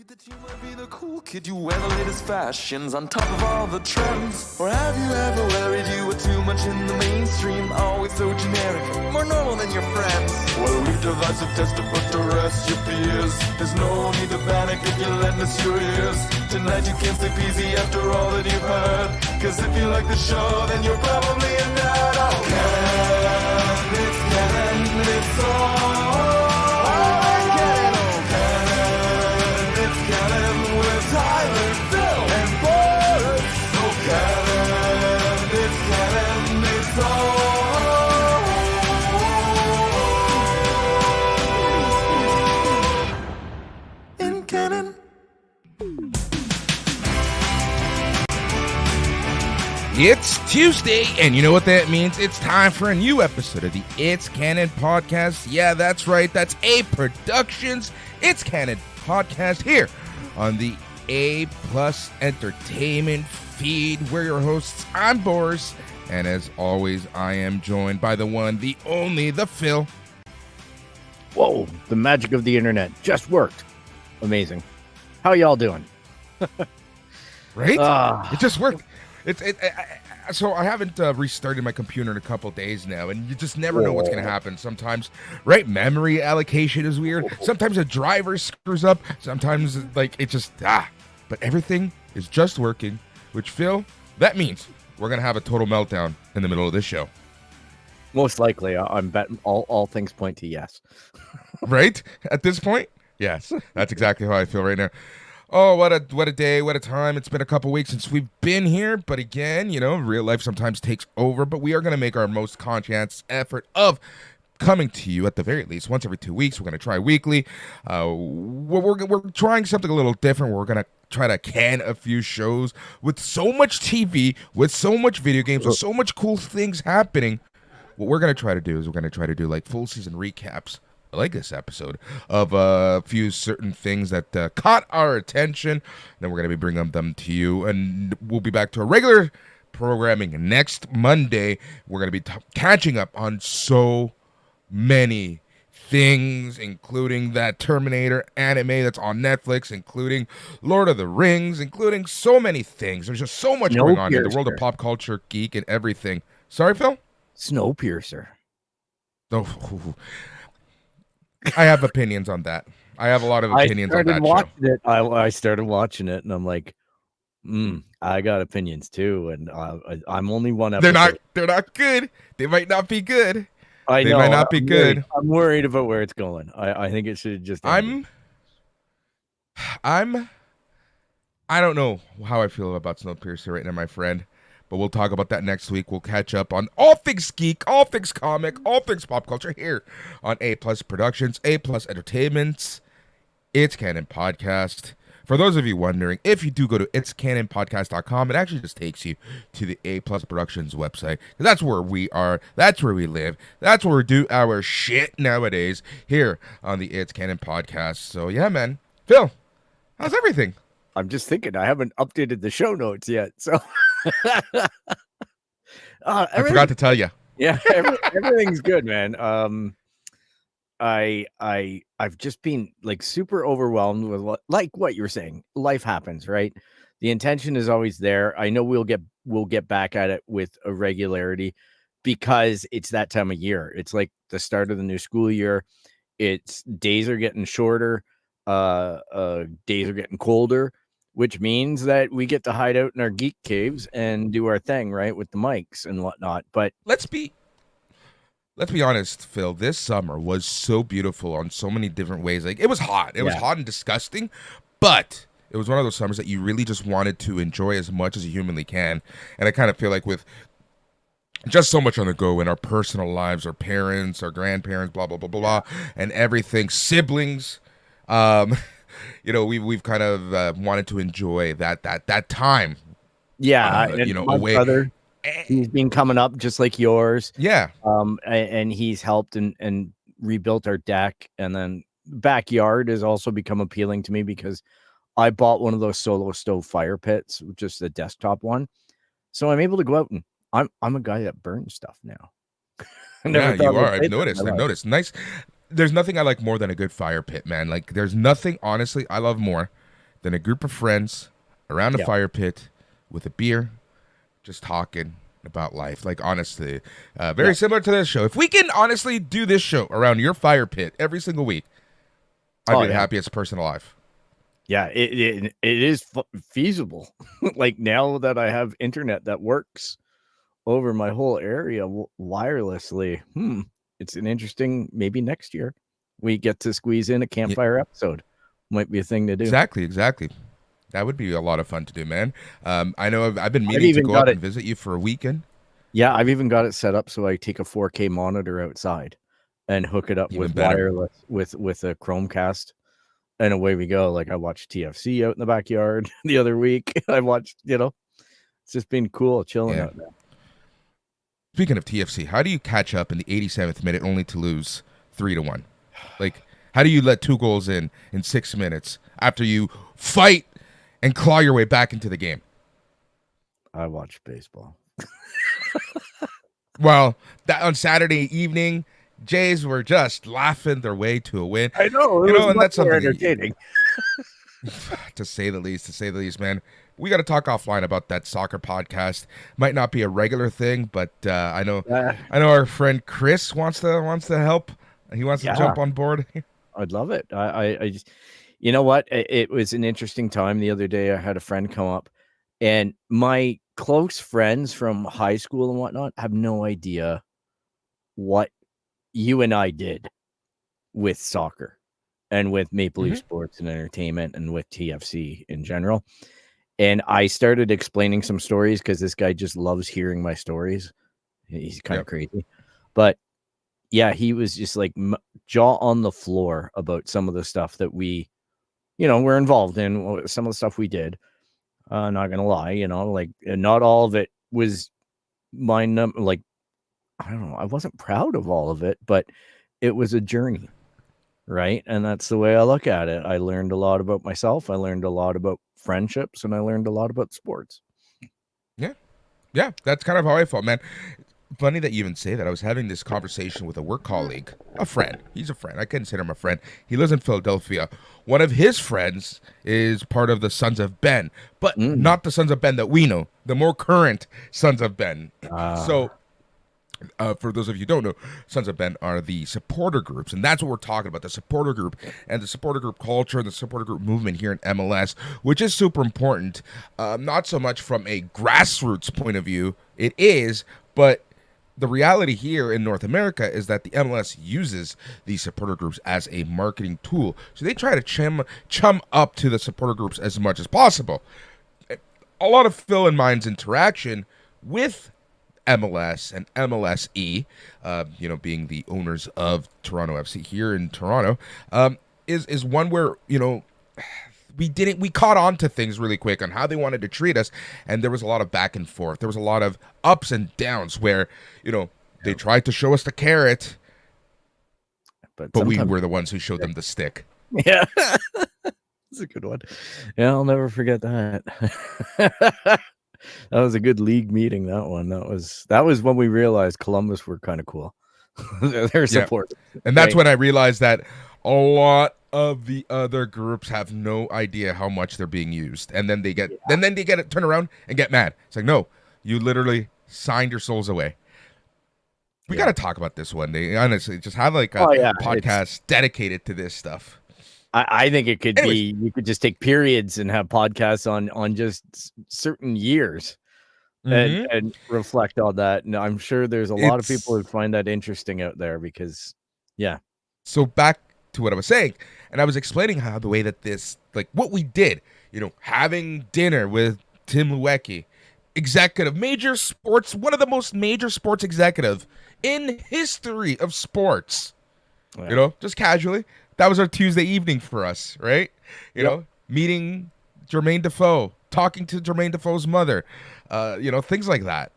That you might be the cool kid, you wear the latest fashions on top of all the trends. Or have you ever worried you were too much in the mainstream, always so generic, more normal than your friends? Well, we've devised a test to put to rest your fears. There's no need to panic if you lend us your ears. Tonight you can't sleep easy after all that you've heard, cause if you like the show, then you're probably a nerd. Oh, Canon, it's all. Tyler, Phil, and Boris. No Canon, it's Canon, it's all in Canon. It's Tuesday, and you know what that means? It's time for a new episode of the It's Canon podcast. Yeah, that's right. That's A Productions. It's Canon podcast here on the A+ Entertainment feed. We're your hosts. I'm Boris, and as always, I am joined by the one, the only, the Phil. Whoa, the magic of the internet just worked. Amazing. How y'all doing? Right? It just worked. So I haven't restarted my computer in a couple days now, and you just never know what's going to happen. Sometimes, right, memory allocation is weird. Sometimes a driver screws up. Sometimes, like, it just, But everything is just working, which, Phil, that means we're going to have a total meltdown in the middle of this show. Most likely. I'm betting all things point to yes. Right? At this point? Yes. That's exactly how I feel right now. Oh, what a day, what a time. It's been a couple weeks since we've been here. But again, you know, real life sometimes takes over. But we are going to make our most conscientious effort of coming to you at the very least once every 2 weeks. We're going to try weekly. We're trying something a little different. We're going to try to can a few shows with so much TV, with so much video games, with so much cool things happening. What we're going to try to do is we're going to try to do like full season recaps, like this episode, of a few certain things that caught our attention. Then we're going to be bringing them to you, and we'll be back to a regular programming next Monday. We're going to be catching up on so many things, including that Terminator anime that's on Netflix, including Lord of the Rings, including so many things. There's just so much going on in the world of pop culture, geek, and everything. Sorry, Phil? Snowpiercer. Oh, I have opinions on that. I have a lot of opinions on that show. I started watching it, and I'm like, I got opinions too, and I'm only one episode. They're not good. They might not be good. They might not be good. I'm worried about where it's going. I think it should just. I don't know how I feel about Snowpiercer right now, my friend. But we'll talk about that next week. We'll catch up on all things geek, all things comic, all things pop culture here on A+ Productions, A+ Entertainment's It's Canon Podcast. For those of you wondering, if you do go to itscanonpodcast.com, it actually just takes you to the A+ Productions website. That's where we are. That's where we live. That's where we do our shit nowadays here on the It's Canon Podcast. So, yeah, man. Phil, how's everything? I'm just thinking I haven't updated the show notes yet, so... I forgot to tell you. Yeah, everything's good, man. I've just been like super overwhelmed with like what you were saying. Life happens, right? The intention is always there. I know we'll get back at it with a regularity because it's that time of year. It's like the start of the new school year. It's days are getting shorter. Days are getting colder, which means that we get to hide out in our geek caves and do our thing, right, with the mics and whatnot. But let's be honest, Phil. This summer was so beautiful on so many different ways. Like, it was hot. It was hot and disgusting, but it was one of those summers that you really just wanted to enjoy as much as you humanly can. And I kind of feel like with just so much on the go in our personal lives, our parents, our grandparents, blah, blah, blah, blah, blah, and everything, siblings, you know, we've kind of wanted to enjoy that time. Yeah, you know, my away. Brother, he's been coming up just like yours. Yeah. And he's helped and rebuilt our deck, and then backyard has also become appealing to me because I bought one of those solo stove fire pits, just the desktop one. So I'm able to go out and I'm a guy that burns stuff now. Yeah, you are. I've noticed. Nice. There's nothing I like more than a good fire pit, man. Like, there's nothing, honestly, I love more than a group of friends around a Yeah. fire pit with a beer, just talking about life. Like, honestly, very similar to this show. If we can honestly do this show around your fire pit every single week, I'd be the happiest person alive. Yeah, it is feasible. Like, now that I have internet that works over my whole area wirelessly, it's an interesting, maybe next year we get to squeeze in a campfire episode. Might be a thing to do. Exactly. That would be a lot of fun to do, man. I know I've been meaning to go up and visit you for a weekend. Yeah, I've even got it set up so I take a 4K monitor outside and hook it up with wireless with a Chromecast, and away we go. Like, I watched TFC out in the backyard the other week. I watched, it's just been cool chilling out there. Speaking of TFC, how do you catch up in the 87th minute only to lose 3-1? Like, how do you let 2 goals in 6 minutes after you fight and claw your way back into the game? I watch baseball. Well, that on Saturday evening, Jays were just laughing their way to a win. I know, and that's something entertaining. to say the least, man. We got to talk offline about that soccer podcast. Might not be a regular thing, but I know our friend Chris wants to help. He wants to jump on board. I'd love it. I just, you know what? It was an interesting time the other day. I had a friend come up, and my close friends from high school and whatnot have no idea what you and I did with soccer and with Maple Leaf Sports and Entertainment and with TFC in general. And I started explaining some stories because this guy just loves hearing my stories. He's kind of crazy. But yeah, he was just like jaw on the floor about some of the stuff that we, we're involved in, some of the stuff we did. Not gonna lie, like, not all of it was mine. Like, I don't know, I wasn't proud of all of it, but it was a journey, right? And that's the way I look at it. I learned a lot about myself. I learned a lot about friendships, and I learned a lot about sports. Yeah, that's kind of how I felt, man. Funny that you even say that. I was having this conversation with a work colleague, a friend. He's a friend. I consider him a friend. He lives in Philadelphia. One of his friends is part of the Sons of Ben, but not the Sons of Ben that we know, the more current Sons of Ben. So, for those of you who don't know, Sons of Ben are the supporter groups, and that's what we're talking about, the supporter group and the supporter group culture and the supporter group movement here in MLS, which is super important, not so much from a grassroots point of view. It is, but the reality here in North America is that the MLS uses these supporter groups as a marketing tool. So they try to chum up to the supporter groups as much as possible. A lot of Phil and mine's interaction with MLS and MLSE, being the owners of Toronto FC here in Toronto, is one where, we caught on to things really quick on how they wanted to treat us, and there was a lot of back and forth. There was a lot of ups and downs where, they tried to show us the carrot, but we were the ones who showed them the stick. Yeah. That's a good one. Yeah, I'll never forget that. That was a good league meeting, that one. That was when we realized Columbus were kind of cool. Their support. And that's when I realized that a lot of the other groups have no idea how much they're being used. And then they get it, turn around and get mad. It's like, no, you literally signed your souls away. We got to talk about this one day. Honestly, just have like a podcast dedicated to this stuff. I think it could be, you could just take periods and have podcasts on just certain years and reflect on that. And I'm sure there's a lot of people who find that interesting out there because, So back to what I was saying, and I was explaining how the way that this, like what we did, having dinner with Tim Luecki, major sports, one of the most major sports executive in history of sports, just casually. That was our Tuesday evening for us, right? Meeting Jermaine Defoe, talking to Jermaine Defoe's mother, things like that.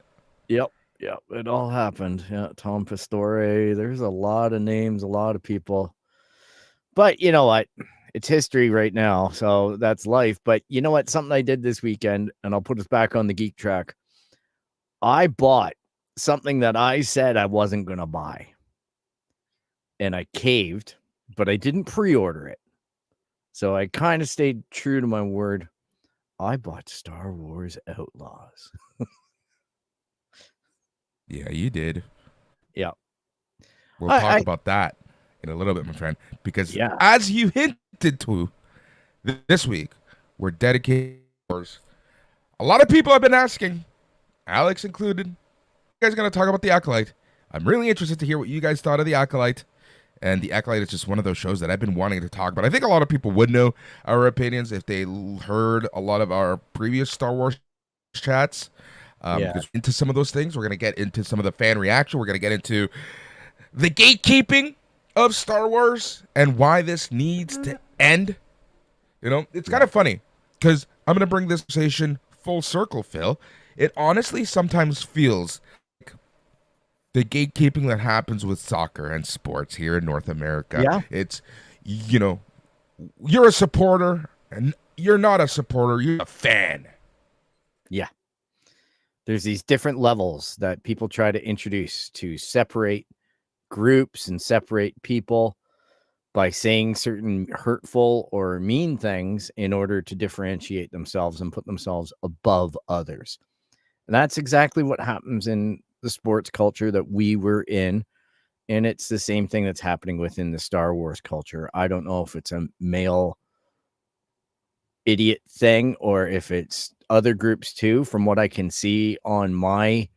Yep. It all happened. Yeah, Tom Pastore. There's a lot of names, a lot of people. But you know what? It's history right now, so that's life. But you know what? Something I did this weekend, and I'll put us back on the geek track. I bought something that I said I wasn't going to buy. And I caved, but I didn't pre-order it. So I kind of stayed true to my word. I bought Star Wars Outlaws. Yeah, you did. Yeah. We'll talk I about that in a little bit, my friend, because yeah. as you hinted to this week, we're dedicated. A lot of people have been asking, Alex included, you guys are going to talk about The Acolyte. I'm really interested to hear what you guys thought of The Acolyte. And The Acolyte is just one of those shows that I've been wanting to talk about. I think a lot of people would know our opinions if they heard a lot of our previous Star Wars chats. Because into some of those things, we're going to get into some of the fan reaction. We're going to get into the gatekeeping of Star Wars and why this needs to end. You know, it's kind of funny because I'm going to bring this conversation full circle, Phil. It honestly sometimes feels like the gatekeeping that happens with soccer and sports here in North America. Yeah. It's, you know, you're a supporter and you're not a supporter. You're a fan. Yeah. There's these different levels that people try to introduce to separate groups and separate people by saying certain hurtful or mean things in order to differentiate themselves and put themselves above others. And that's exactly what happens in the sports culture that we were in. And it's the same thing that's happening within the Star Wars culture. I don't know if it's a male idiot thing or if it's other groups too. From what I can see on my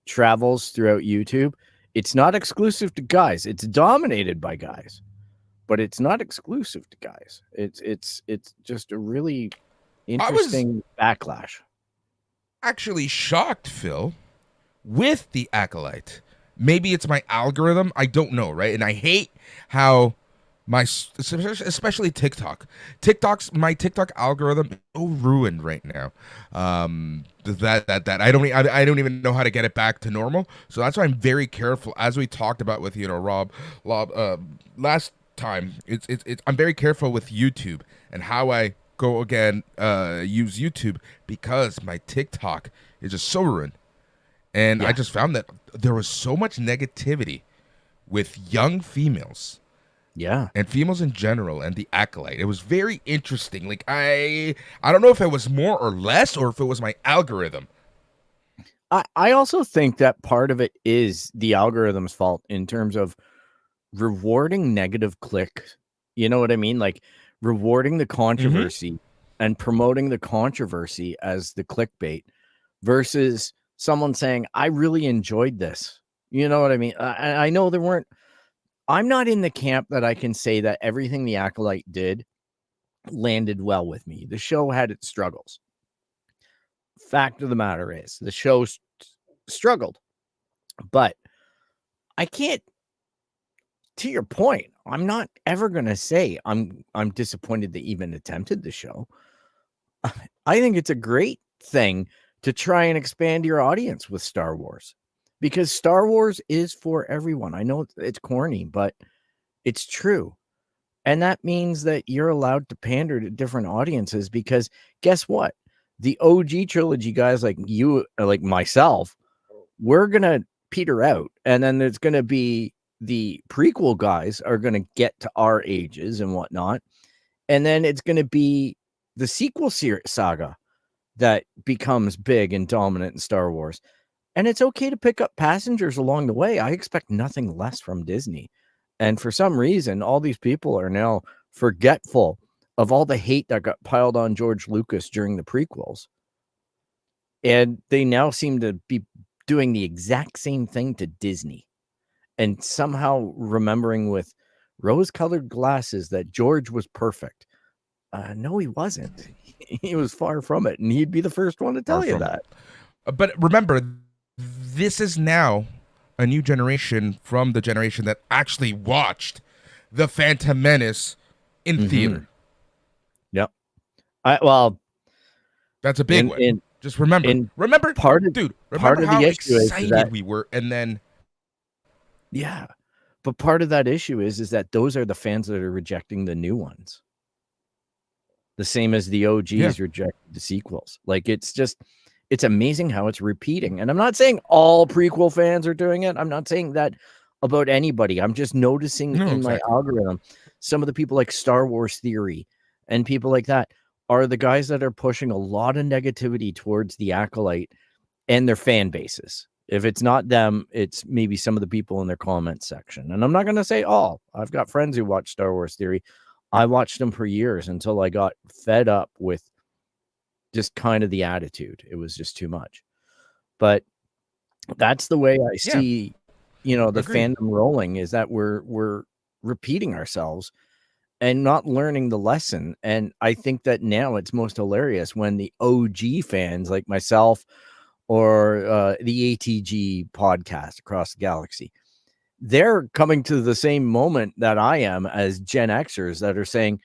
travels throughout YouTube, it's not exclusive to guys. It's dominated by guys, but it's not exclusive to guys. It's just a really interesting backlash. Actually shocked, Phil, with The Acolyte. Maybe it's my algorithm. I don't know, right? And I hate how especially my TikTok algorithm is so ruined right now. That I don't even know how to get it back to normal. So that's why I'm very careful, as we talked about with Rob last time. I'm very careful with YouTube and how I go again use YouTube, because my TikTok is just so ruined. And I just found that there was so much negativity with young females. Yeah. And females in general, and The Acolyte. It was very interesting. Like, I don't know if it was more or less, or if it was my algorithm. I also think that part of it is the algorithm's fault in terms of rewarding negative clicks. You know what I mean? Like rewarding the controversy and promoting the controversy as the clickbait versus someone saying, I really enjoyed this. You know what I mean? I know I'm not in the camp that I can say that everything The Acolyte did landed well with me. The show had its struggles. Fact of the matter is, the show struggled. But I can't, to your point, I'm not ever going to say I'm disappointed they even attempted the show. I think it's a great thing to try and expand your audience with Star Wars. Because Star Wars is for everyone. I know it's corny, but it's true. And that means that you're allowed to pander to different audiences, because guess what? The OG trilogy guys like you, like myself, we're going to peter out. And then there's going to be the prequel guys are going to get to our ages and whatnot. And then it's going to be the sequel saga that becomes big and dominant in Star Wars. And it's okay to pick up passengers along the way. I expect nothing less from Disney. And for some reason, all these people are now forgetful of all the hate that got piled on George Lucas during the prequels. And they now seem to be doing the exact same thing to Disney. And somehow remembering with rose-colored glasses that George was perfect. No, he wasn't. He was far from it. And he'd be the first one to tell you that. But remember, this is now a new generation from the generation that actually watched The Phantom Menace in theater. Yep. That's a big one. Just remember remember how the issue excited is that we were, and then but part of that issue is that those are the fans that are rejecting the new ones. The same as the OGs rejected the sequels. Like it's amazing how it's repeating. And I'm not saying all prequel fans are doing it. I'm not saying that about anybody. I'm just noticing my algorithm, some of the people like Star Wars Theory and people like that are the guys that are pushing a lot of negativity towards the Acolyte and their fan bases. If it's not them, it's maybe some of the people in their comments section. And I'm not going to say all. I've got friends who watch Star Wars Theory. I watched them for years until I got fed up with just kind of the attitude. It was just too much. But that's the way I see, the Agreed. fandom rolling, is that we're repeating ourselves and not learning the lesson. And I think that now it's most hilarious when the OG fans like myself or the ATG podcast Across the Galaxy, they're coming to the same moment that I am as Gen Xers that are saying,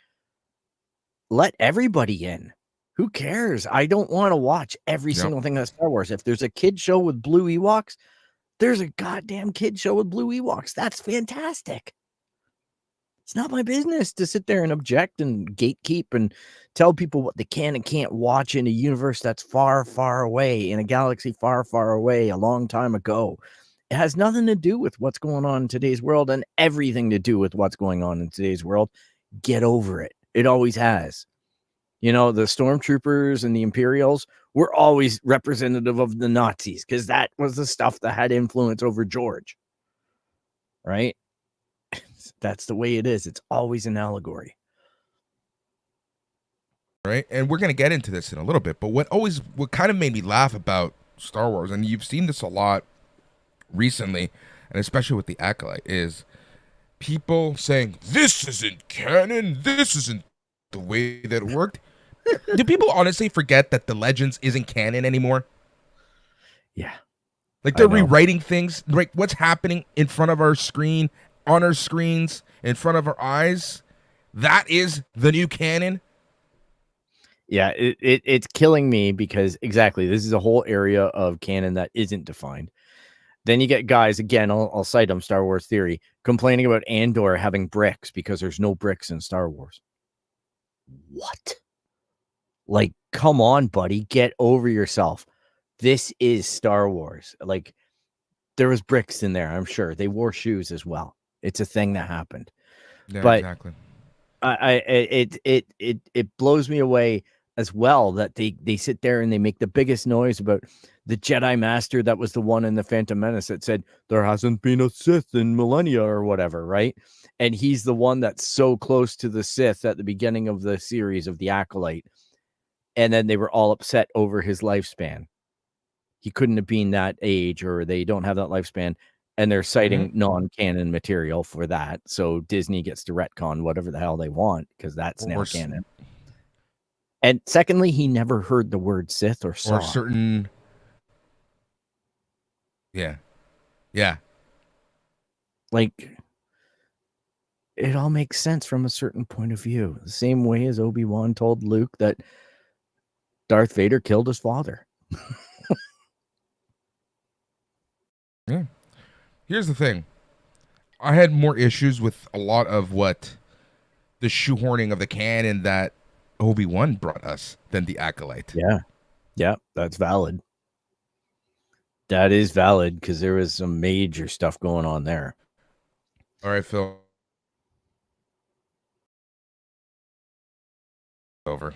let everybody in. Who cares? I don't want to watch every single thing that's Star Wars. If there's a kid show with blue Ewoks, there's a goddamn kid show with blue Ewoks. That's fantastic. It's not my business to sit there and object and gatekeep and tell people what they can and can't watch in a universe that's far, far away, in a galaxy far, far away, a long time ago. It has nothing to do with what's going on in today's world and everything to do with what's going on in today's world. Get over it. It always has. The stormtroopers and the Imperials were always representative of the Nazis because that was the stuff that had influence over George. Right? That's the way it is. It's always an allegory. Right. And we're going to get into this in a little bit. But what kind of made me laugh about Star Wars, and you've seen this a lot recently, and especially with the Acolyte, is people saying, this isn't canon. This isn't the way that it worked. Do people honestly forget that the Legends isn't canon anymore? Yeah. Like they're rewriting things. Like what's happening in front of our screen, on our screens, in front of our eyes, that is the new canon. Yeah, it's killing me because exactly this is a whole area of canon that isn't defined. Then you get guys, again, I'll cite them, Star Wars Theory, complaining about Andor having bricks because there's no bricks in Star Wars. What? Like, come on, buddy, get over yourself. This is Star Wars. Like, there was bricks in there, I'm sure. They wore shoes as well. It's a thing that happened. Yeah, but exactly. It blows me away as well that they sit there and they make the biggest noise about the Jedi Master that was the one in the Phantom Menace that said there hasn't been a Sith in millennia or whatever, right? And he's the one that's so close to the Sith at the beginning of the series of the Acolyte. And then they were all upset over his lifespan. He couldn't have been that age, or they don't have that lifespan. And they're citing non-canon material for that. So Disney gets to retcon whatever the hell they want because that's now canon. And secondly, he never heard the word Sith or saw. Or certain... Yeah. Like, it all makes sense from a certain point of view. The same way as Obi-Wan told Luke that Darth Vader killed his father. Yeah. Here's the thing. I had more issues with a lot of what the shoehorning of the canon that Obi-Wan brought us than the Acolyte. Yeah, that's valid. That is valid because there was some major stuff going on there. All right, Phil. Over.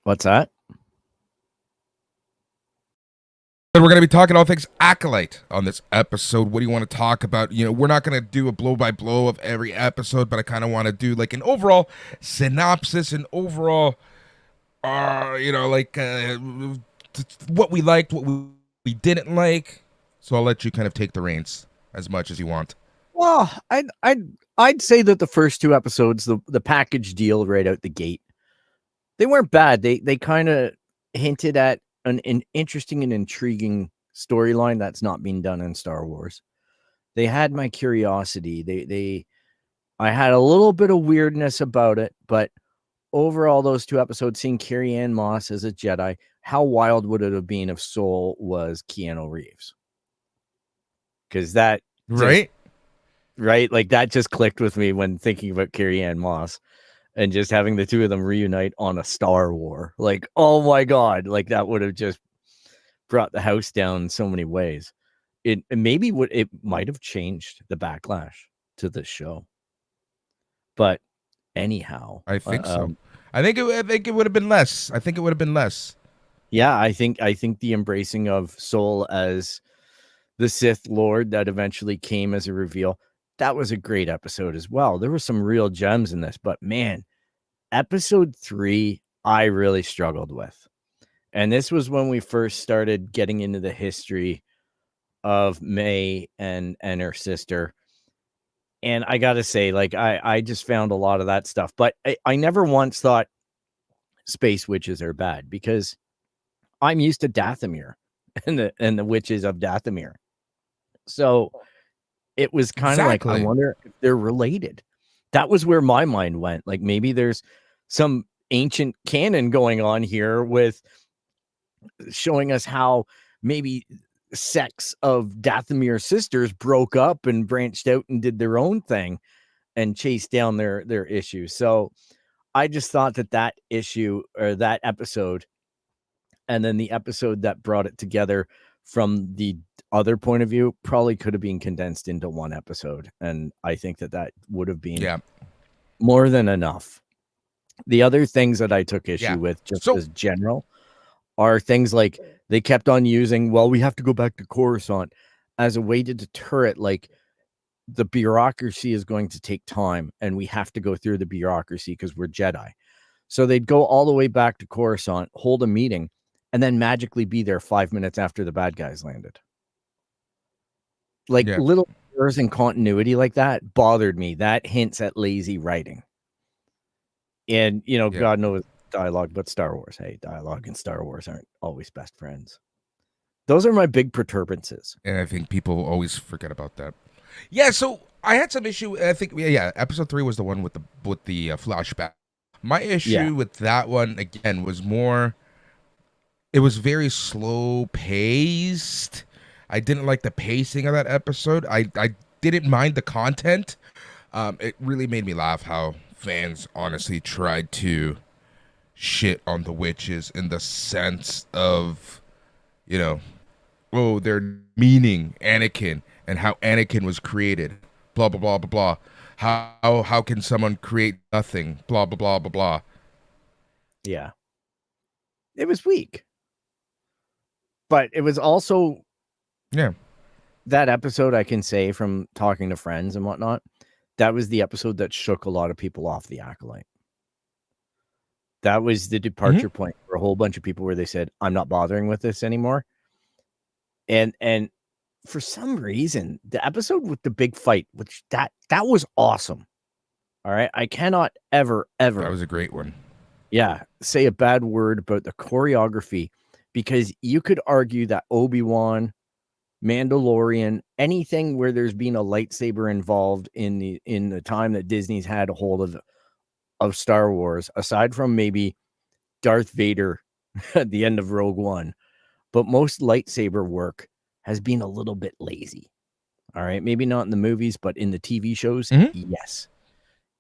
What's that? We're going to be talking all things Acolyte on this episode. What do you want to talk about? We're not going to do a blow-by-blow of every episode, but I kind of want to do like an overall synopsis, an overall, what we liked, what we didn't like. So I'll let you kind of take the reins as much as you want. Well, I'd say that the first two episodes, the package deal right out the gate, they weren't bad. They kind of hinted at an interesting and intriguing storyline that's not being done in Star Wars. They had my curiosity. I had a little bit of weirdness about it, but overall, those two episodes, seeing Carrie-Anne Moss as a Jedi, how wild would it have been if Soul was Keanu Reeves? Because that right, like that just clicked with me when thinking about Carrie-Anne Moss. And just having the two of them reunite on a Star War. Like, oh my God. Like that would have just brought the house down in so many ways. It might have changed the backlash to this show. But anyhow. I think so. I think it would have been less. I think it would have been less. Yeah, I think the embracing of Soul as the Sith Lord that eventually came as a reveal, that was a great episode as well. There were some real gems in this, but man, episode 3, I really struggled with. And this was when we first started getting into the history of May and her sister. And I got to say, like, I just found a lot of that stuff, but I never once thought space witches are bad, because I'm used to Dathomir and the witches of Dathomir. So it was kind of like, I wonder if they're related. That was where my mind went. Like, maybe there's some ancient canon going on here with showing us how maybe sects of Dathomir sisters broke up and branched out and did their own thing and chased down their issues. So I just thought that issue, or that episode, and then the episode that brought it together from the other point of view, probably could have been condensed into one episode. And I think that would have been more than enough. The other things that I took issue with, just as general, are things like they kept on using, well, we have to go back to Coruscant as a way to deter it. Like, the bureaucracy is going to take time and we have to go through the bureaucracy because we're Jedi. So they'd go all the way back to Coruscant, hold a meeting, and then magically be there 5 minutes after the bad guys landed. Like, little errors in continuity like that bothered me. That hints at lazy writing. And, God knows dialogue, but Star Wars, hey, dialogue and Star Wars aren't always best friends. Those are my big perturbances. And I think people always forget about that. Yeah, so I had some issue. I think, episode 3 was the one with the flashback. My issue with that one, again, was more, it was very slow paced. I didn't like the pacing of that episode. I didn't mind the content. It really made me laugh how fans honestly tried to shit on the witches in the sense of, they're meaning Anakin and how Anakin was created, blah, blah, blah, blah, blah. How can someone create nothing, blah, blah, blah, blah, blah. Yeah. It was weak. But it was also... Yeah. That episode, I can say from talking to friends and whatnot, that was the episode that shook a lot of people off the Acolyte. That was the departure point for a whole bunch of people where they said, I'm not bothering with this anymore. And for some reason, the episode with the big fight, which that was awesome. All right. I cannot ever. That was a great one. Yeah. Say a bad word about the choreography, because you could argue that Obi-Wan, Mandalorian, anything where there's been a lightsaber involved in the time that Disney's had a hold of Star Wars, aside from maybe Darth Vader at the end of Rogue One, but most lightsaber work has been a little bit lazy. All right, maybe not in the movies, but in the TV shows, yes.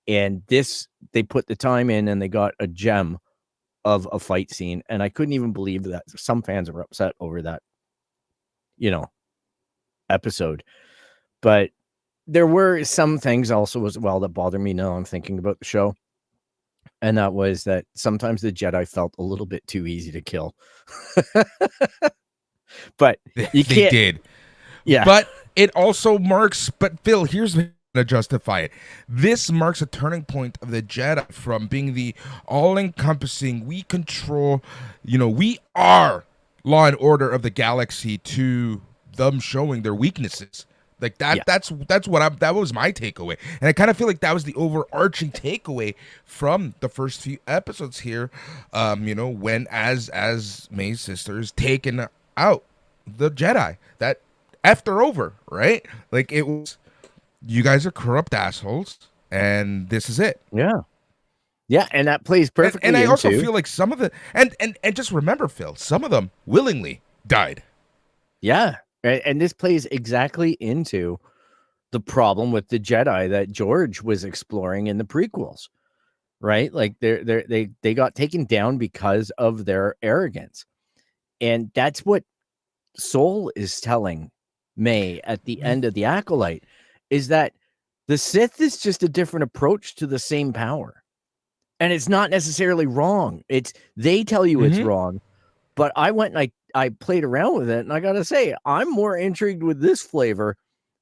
And this, they put the time in and they got a gem of a fight scene, and I couldn't even believe that some fans were upset over that, episode. But there were some things also as well that bother me now I'm thinking about the show, and that was that sometimes the Jedi felt a little bit too easy to kill. But you can't. They did. Yeah. But it also marks, but Phil, here's the to justify it. This marks a turning point of the Jedi from being the all-encompassing, we control, we are law and order of the galaxy, to them showing their weaknesses. Like that, that's what that was my takeaway. And I kind of feel like that was the overarching takeaway from the first few episodes here. When as May's sister is taken out the Jedi, that effed her over, right? Like, it was, you guys are corrupt assholes, and this is it. Yeah. Yeah, and that plays perfectly. And I also feel like some of the and just remember, Phil, some of them willingly died. Yeah. And this plays exactly into the problem with the Jedi that George was exploring in the prequels, right? Like they got taken down because of their arrogance. And that's what Soul is telling May at the end of the Acolyte, is that the Sith is just a different approach to the same power. And it's not necessarily wrong. They tell you it's Mhm. wrong, but I went and I played around with it, and I gotta say, I'm more intrigued with this flavor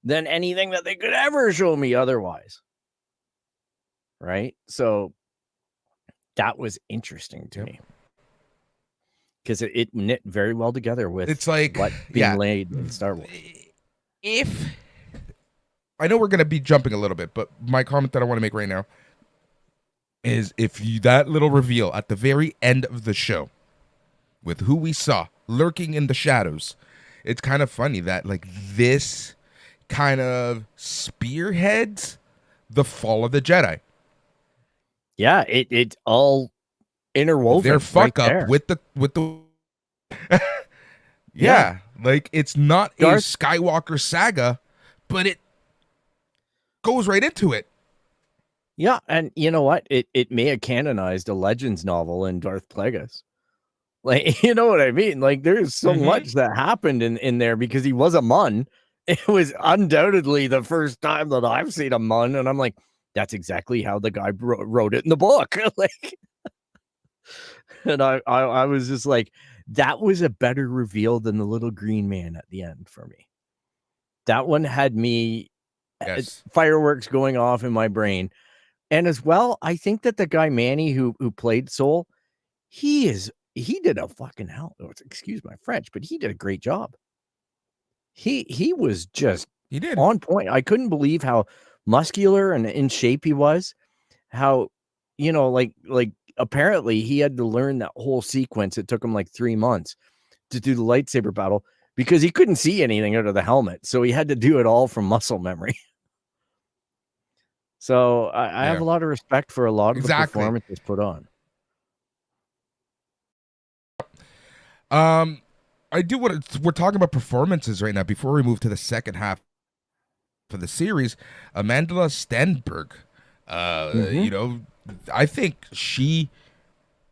than anything that they could ever show me otherwise. Right? So that was interesting to Yep. me. Because it knit very well together with It's like, what's being laid in Star Wars. If I know we're gonna be jumping a little bit, but my comment that I want to make right now is that little reveal at the very end of the show with who we saw lurking in the shadows, it's kind of funny that like this kind of spearheads the fall of the Jedi. Yeah, it's all interwoven. Their fuck right up there. with the yeah, like it's not a Darth- Skywalker saga, but it goes right into it. Yeah, and you know what? It may have canonized a Legends novel in Darth Plagueis. Like, you know what I mean? Like, there's so Mhm. much that happened in there because he was a Mun. It was undoubtedly the first time that I've seen a Mun, and I'm like, that's exactly how the guy wrote it in the book. Like, and I was just like, that was a better reveal than the little green man at the end for me. That one had me Yes. fireworks going off in my brain. And as well, I think that the guy Manny who played Soul, he did a fucking excuse my French, but he did a great job. He was just He did. on point. I couldn't believe how muscular and in shape he was. How, like apparently he had to learn that whole sequence. It took him like 3 months to do the lightsaber battle because he couldn't see anything out of the helmet. So he had to do it all from muscle memory. So I have a lot of respect for a lot of the performances put on. I do want we're talking about performances right now before we move to the second half for the series. Amanda Stenberg, you know, I think she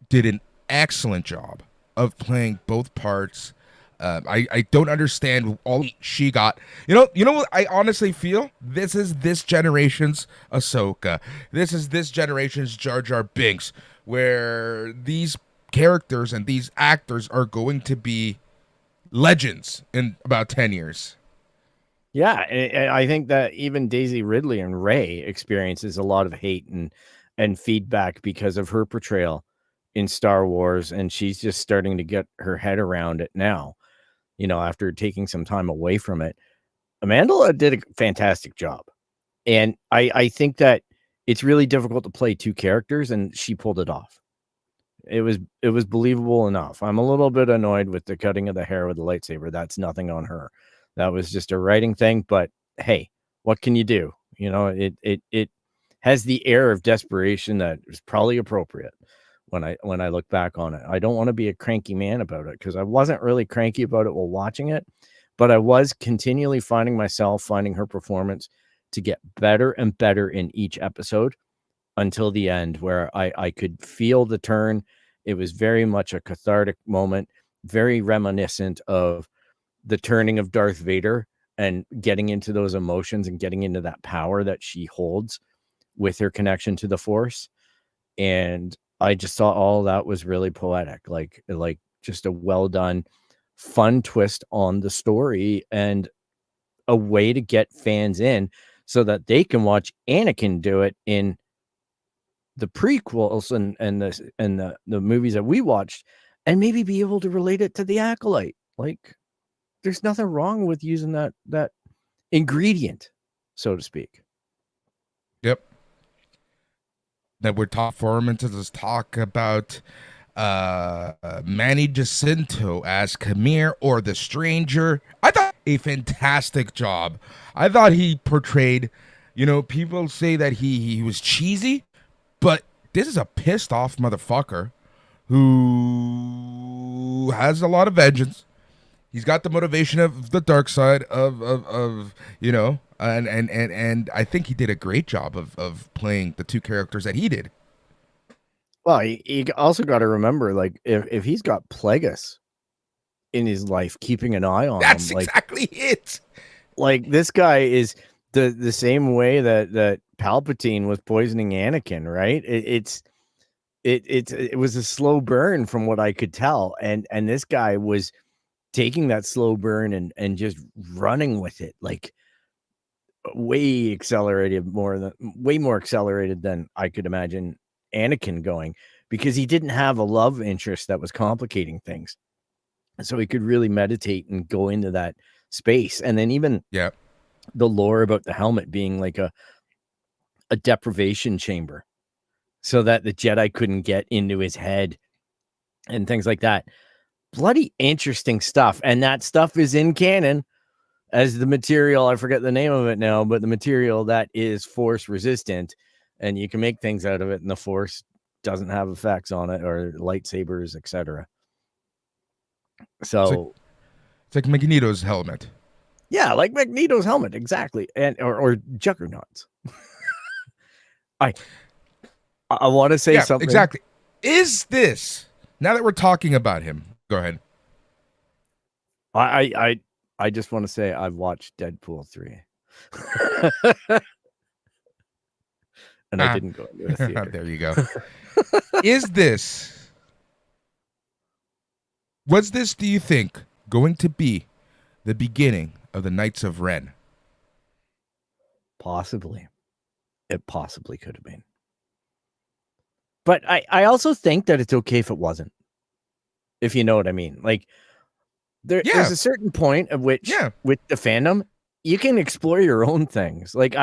did an excellent job of playing both parts. I don't understand all she got. You know what I honestly feel? This is this generation's Ahsoka. This is this generation's Jar Jar Binks, where these characters and these actors are going to be legends in about 10 years. Yeah, I think that even Daisy Ridley and Rey experiences a lot of hate and feedback because of her portrayal in Star Wars, and she's just starting to get her head around it now. After taking some time away from it. Amanda did a fantastic job. And I think that it's really difficult to play two characters, and she pulled it off. It was believable enough. I'm a little bit annoyed with the cutting of the hair with the lightsaber. That's nothing on her. That was just a writing thing, but hey, what can you do? It has the air of desperation that is probably appropriate when I look back on it. I don't want to be a cranky man about it because I wasn't really cranky about it while watching it, but I was continually finding her performance to get better and better in each episode until the end where I could feel the turn. It was very much a cathartic moment, very reminiscent of the turning of Darth Vader and getting into those emotions and getting into that power that she holds with her connection to the Force. And I just thought all that was really poetic, like just a well done, fun twist on the story and a way to get fans in so that they can watch Anakin do it in the prequels and the movies that we watched and maybe be able to relate it to the Acolyte. Like, there's nothing wrong with using that ingredient, so to speak. Yep. That we're performances. Let's talk about Manny Jacinto as Khmer or the Stranger. I thought a fantastic job. I thought he portrayed, people say that he was cheesy, but this is a pissed off motherfucker who has a lot of vengeance. He's got the motivation of the dark side of and I think he did a great job of playing the two characters that he did. Well, you also got to remember, like, if he's got Plagueis in his life, keeping an eye on That's him, exactly it. Like, this guy is the same way that Palpatine was poisoning Anakin, right? It's it was a slow burn from what I could tell, and this guy was taking that slow burn and just running with it, like way more accelerated than I could imagine Anakin going, because he didn't have a love interest that was complicating things. So he could really meditate and go into that space. And then even Yeah. the lore about the helmet being like a deprivation chamber so that the Jedi couldn't get into his head and things like that. Bloody interesting stuff. And that stuff is in canon as the material. I forget the name of it now, but the material that is force resistant, and you can make things out of it, and the force doesn't have effects on it, or lightsabers, etc. So it's like Magneto's helmet. Yeah, like Magneto's helmet, exactly, and or Juggernaut's. I want to say something. Exactly. Is this, now that we're talking about him? Go ahead. I just want to say I've watched Deadpool 3. And I didn't go into a theater. There you go. Was this, do you think, going to be the beginning of the Knights of Ren? Possibly. It possibly could have been. But I also think that it's okay if it wasn't. If you know what I mean. Like, there's a certain point at which, with the fandom, you can explore your own things. Like,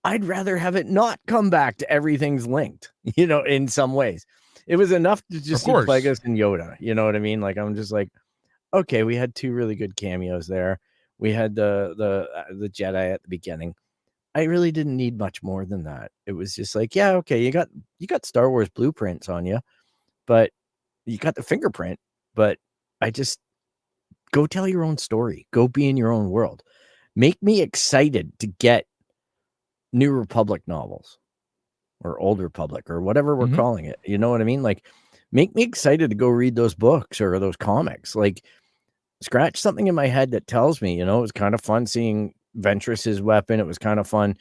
I'd rather have it not come back to everything's linked, in some ways. It was enough to just see Plagueis and Yoda. You know what I mean? Like, I'm just like, okay, we had 2 really good cameos there. We had the Jedi at the beginning. I really didn't need much more than that. It was just like, yeah, okay, you got Star Wars blueprints on you, but you got the fingerprint. But I just, go tell your own story. Go be in your own world. Make me excited to get New Republic novels or Old Republic or whatever we're calling it. You know what I mean? Like, make me excited to go read those books or those comics. Like, scratch something in my head that tells me, it was kind of fun seeing Ventress's weapon. It was kind of fun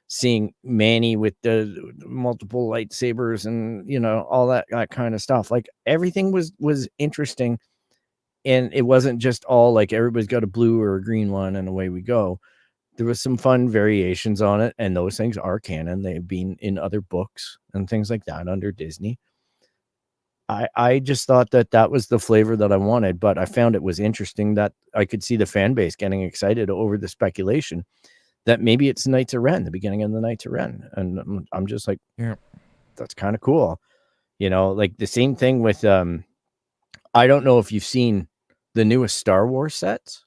seeing Manny with the multiple lightsabers and, all that kind of stuff. Like, everything was interesting. And it wasn't just all like everybody's got a blue or a green one and away we go. There was some fun variations on it, and those things are canon. They've been in other books and things like that under Disney. I just thought that was the flavor that I wanted, but I found it was interesting that I could see the fan base getting excited over the speculation that maybe it's Knights of Ren, the beginning of the Knights of Ren. And I'm just like, yeah, that's kind of cool. Like the same thing with, I don't know if you've seen the newest Star Wars sets,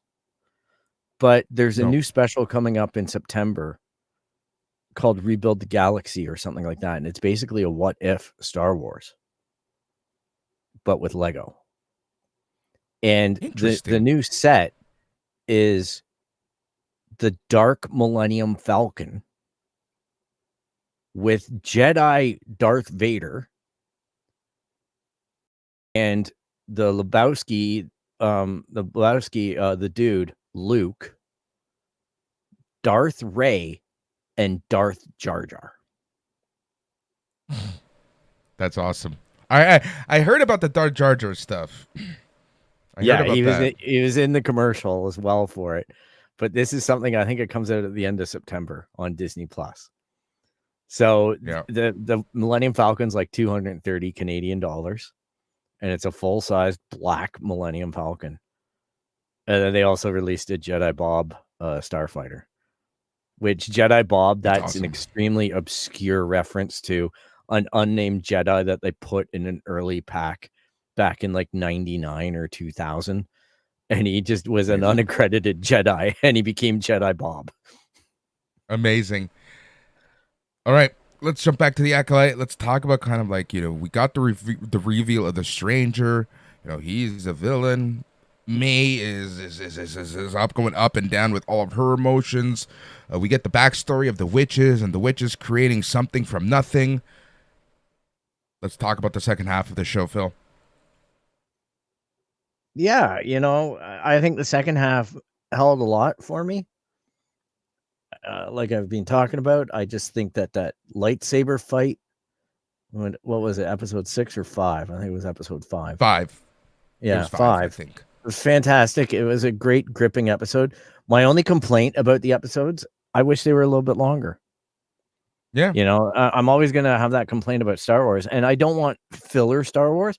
but there's a new special coming up in September called Rebuild the Galaxy or something like that. And it's basically a what if Star Wars, but with Lego. And the new set is the Dark Millennium Falcon with Jedi Darth Vader and the Lebowski, the dude, Luke, Darth Ray, and Darth Jar Jar. That's awesome. I heard about the Darth Jar Jar stuff. He was in the commercial as well for it. But this is something, I think it comes out at the end of September on Disney Plus. So the Millennium Falcon's like 230 Canadian dollars. And it's a full-size black Millennium Falcon. And then they also released a Jedi Bob Starfighter. Which Jedi Bob, that's awesome. An extremely obscure reference to an unnamed Jedi that they put in an early pack back in like 99 or 2000. And he just was an unaccredited Jedi, and he became Jedi Bob. Amazing. All right, let's jump back to the Acolyte. Let's talk about kind of like, we got the reveal of the Stranger. He's a villain. May is up, going up and down with all of her emotions. We get the backstory of the witches and the witches creating something from nothing. Let's talk about the second half of the show, Phil. Yeah, I think the second half held a lot for me. Like I've been talking about, I just think that lightsaber fight What was it? Episode 6 or 5? I think it was episode 5. 5. It Yeah, was 5, 5. I think. It was fantastic. It was a great gripping episode. My only complaint about the episodes, I wish they were a little bit longer. Yeah. You know, I'm always going to have that complaint about Star Wars, and I don't want filler Star Wars.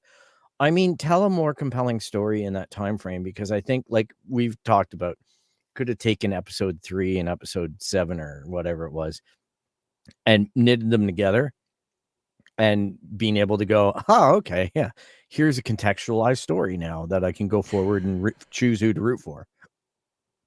I mean, tell a more compelling story in that time frame, because I think, like we've talked about, could have taken episode 3 and episode 7 or whatever it was and knitted them together and being able to go, oh, okay, yeah, here's a contextualized story now that I can go forward and choose who to root for.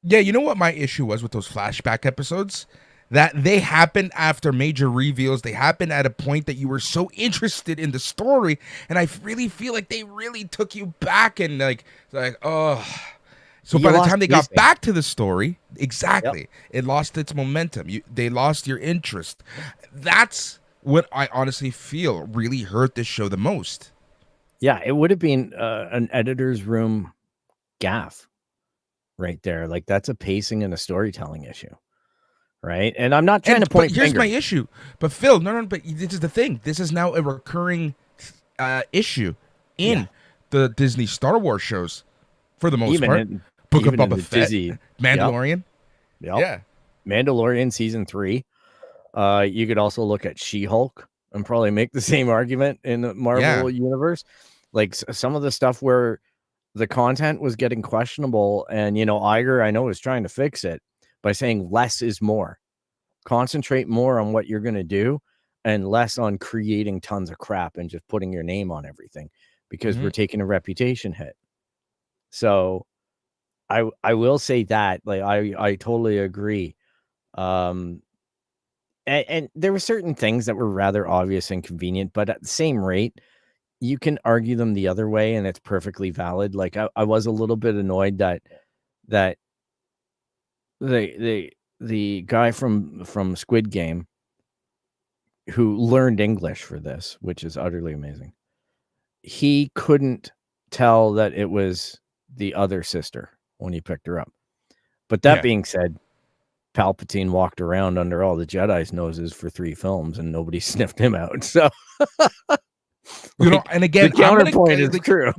Yeah, you know what my issue was with those flashback episodes? That they happened after major reveals. They happened at a point that you were so interested in the story, and I really feel like they really took you back and like oh. So by the time they got back to the story, exactly, it lost its momentum. They lost your interest. That's what I honestly feel really hurt this show the most. Yeah, it would have been an editor's room gaffe right there. Like, that's a pacing and a storytelling issue, right? And I'm not trying to point here's fingers. my issue. But Phil, no, but this is the thing. This is now a recurring issue in the Disney Star Wars shows for the most part. Book of Boba Fett, Mandalorian. Yep. Yeah. Mandalorian season 3. You could also look at She-Hulk and probably make the same argument in the Marvel universe. Like, some of the stuff where the content was getting questionable, and, you know, Iger, I know, is trying to fix it by saying less is more. Concentrate more on what you're going to do and less on creating tons of crap and just putting your name on everything, because we're taking a reputation hit. So I will say that, like, I totally agree. And there were certain things that were rather obvious and convenient, but at the same rate, you can argue them the other way, and it's perfectly valid. Like, I was a little bit annoyed that the guy from Squid Game, who learned English for this, which is utterly amazing, he couldn't tell that it was the other sister when he picked her up. But that being said, Palpatine walked around under all the Jedi's noses for 3 films and nobody sniffed him out. So, you know, and again, the counterpoint is true.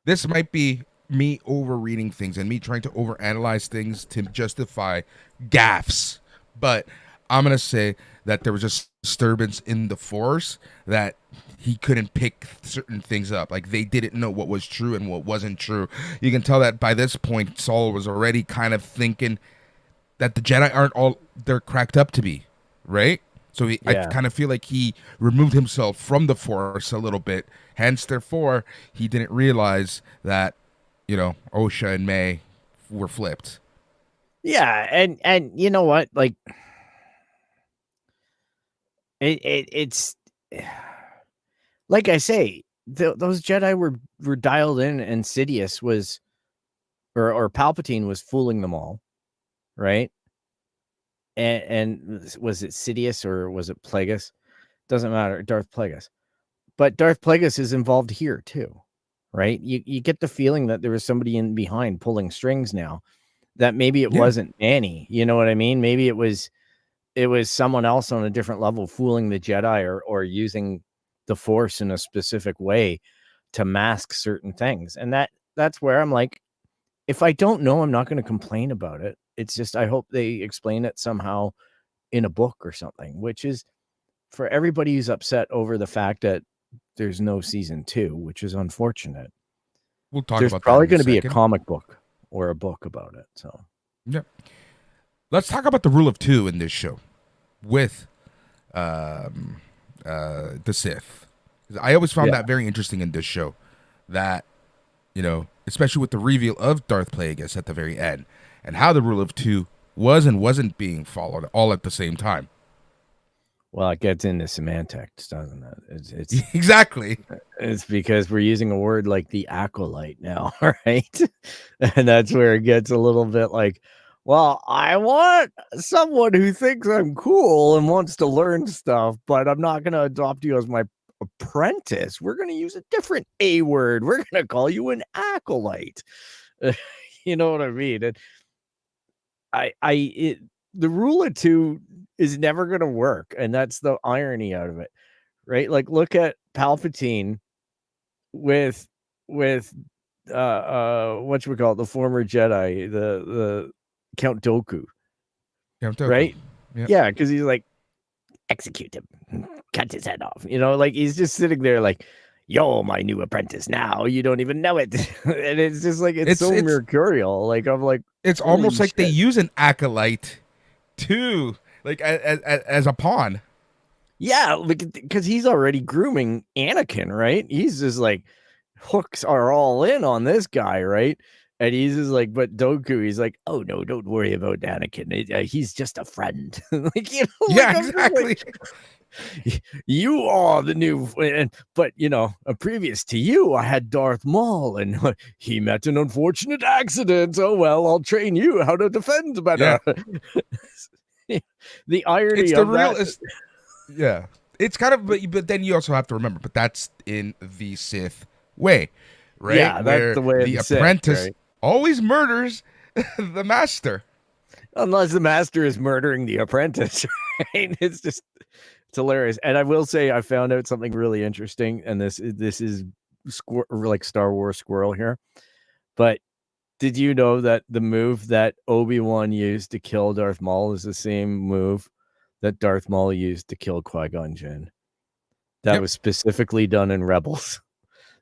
This might be me overreading things and me trying to overanalyze things to justify gaffes, but I'm gonna say that there was a disturbance in the Force that he couldn't pick certain things up. Like, they didn't know what was true and what wasn't true. You can tell that by this point, Saul was already kind of thinking that the Jedi aren't all they're cracked up to be, right? So I kind of feel like he removed himself from the Force a little bit. Hence, therefore, he didn't realize that, you know, Osha and May were flipped. Yeah, and you know what? Like, it's like I say, those Jedi were dialed in, and Sidious was, or Palpatine was fooling them all, right? And was it Sidious or was it Plagueis? Doesn't matter, Darth Plagueis. But Darth Plagueis is involved here too, right? You get the feeling that there was somebody in behind pulling strings now, that maybe it wasn't Annie. You know what I mean? Maybe it was someone else on a different level fooling the Jedi, or using the Force in a specific way to mask certain things. And that's where I'm like, if I don't know, I'm not going to complain about it. It's just, I hope they explain it somehow in a book or something, which is, for everybody who's upset over the fact that there's no season 2, which is unfortunate. We'll talk There's about probably that in going to be a second. comic book or a book about it. So, yeah. Let's talk about the rule of 2 in this show with the Sith. I always found that very interesting in this show, that, you know, especially with the reveal of Darth Plagueis at the very end, and how the rule of 2 was and wasn't being followed all at the same time. Well, it gets into semantics, doesn't it? It's exactly. It's because we're using a word like the Acolyte now, right? And that's where it gets a little bit like, well, I want someone who thinks I'm cool and wants to learn stuff, but I'm not going to adopt you as my apprentice. We're going to use a different A word. We're going to call you an acolyte. You know what I mean? And the rule of 2 is never going to work, and that's the irony out of it. right? Like, look at Palpatine with what we call it, the former Jedi, the Count Dooku, right? Yep. Yeah, because he's like, execute him, cut his head off. Like he's just sitting there like, you're my new apprentice now. You don't even know it. And it's just like it's so mercurial. Like I'm like, it's almost like shit. they use an acolyte too, like as a pawn. Yeah, because he's already grooming Anakin, right? He's just like, hooks are all in on this guy, right? And he's just like, but Dooku, he's like, oh no, don't worry about Anakin. He's just a friend. Like, Yeah, like, exactly. You are the new, but previous to you, I had Darth Maul, and he met an unfortunate accident. Oh well, I'll train you how to defend better. Yeah. The irony it's of the real, that. Yeah, it's kind of, but then you also have to remember, but that's in the Sith way, right? Yeah, that's the way the Sith, apprentice right? always murders the master, unless the master is murdering the apprentice. Right? It's hilarious. And I will say, I found out something really interesting, and this is like Star Wars squirrel here. But did you know that the move that Obi-Wan used to kill Darth Maul is the same move that Darth Maul used to kill Qui-Gon Jinn? That was specifically done in Rebels.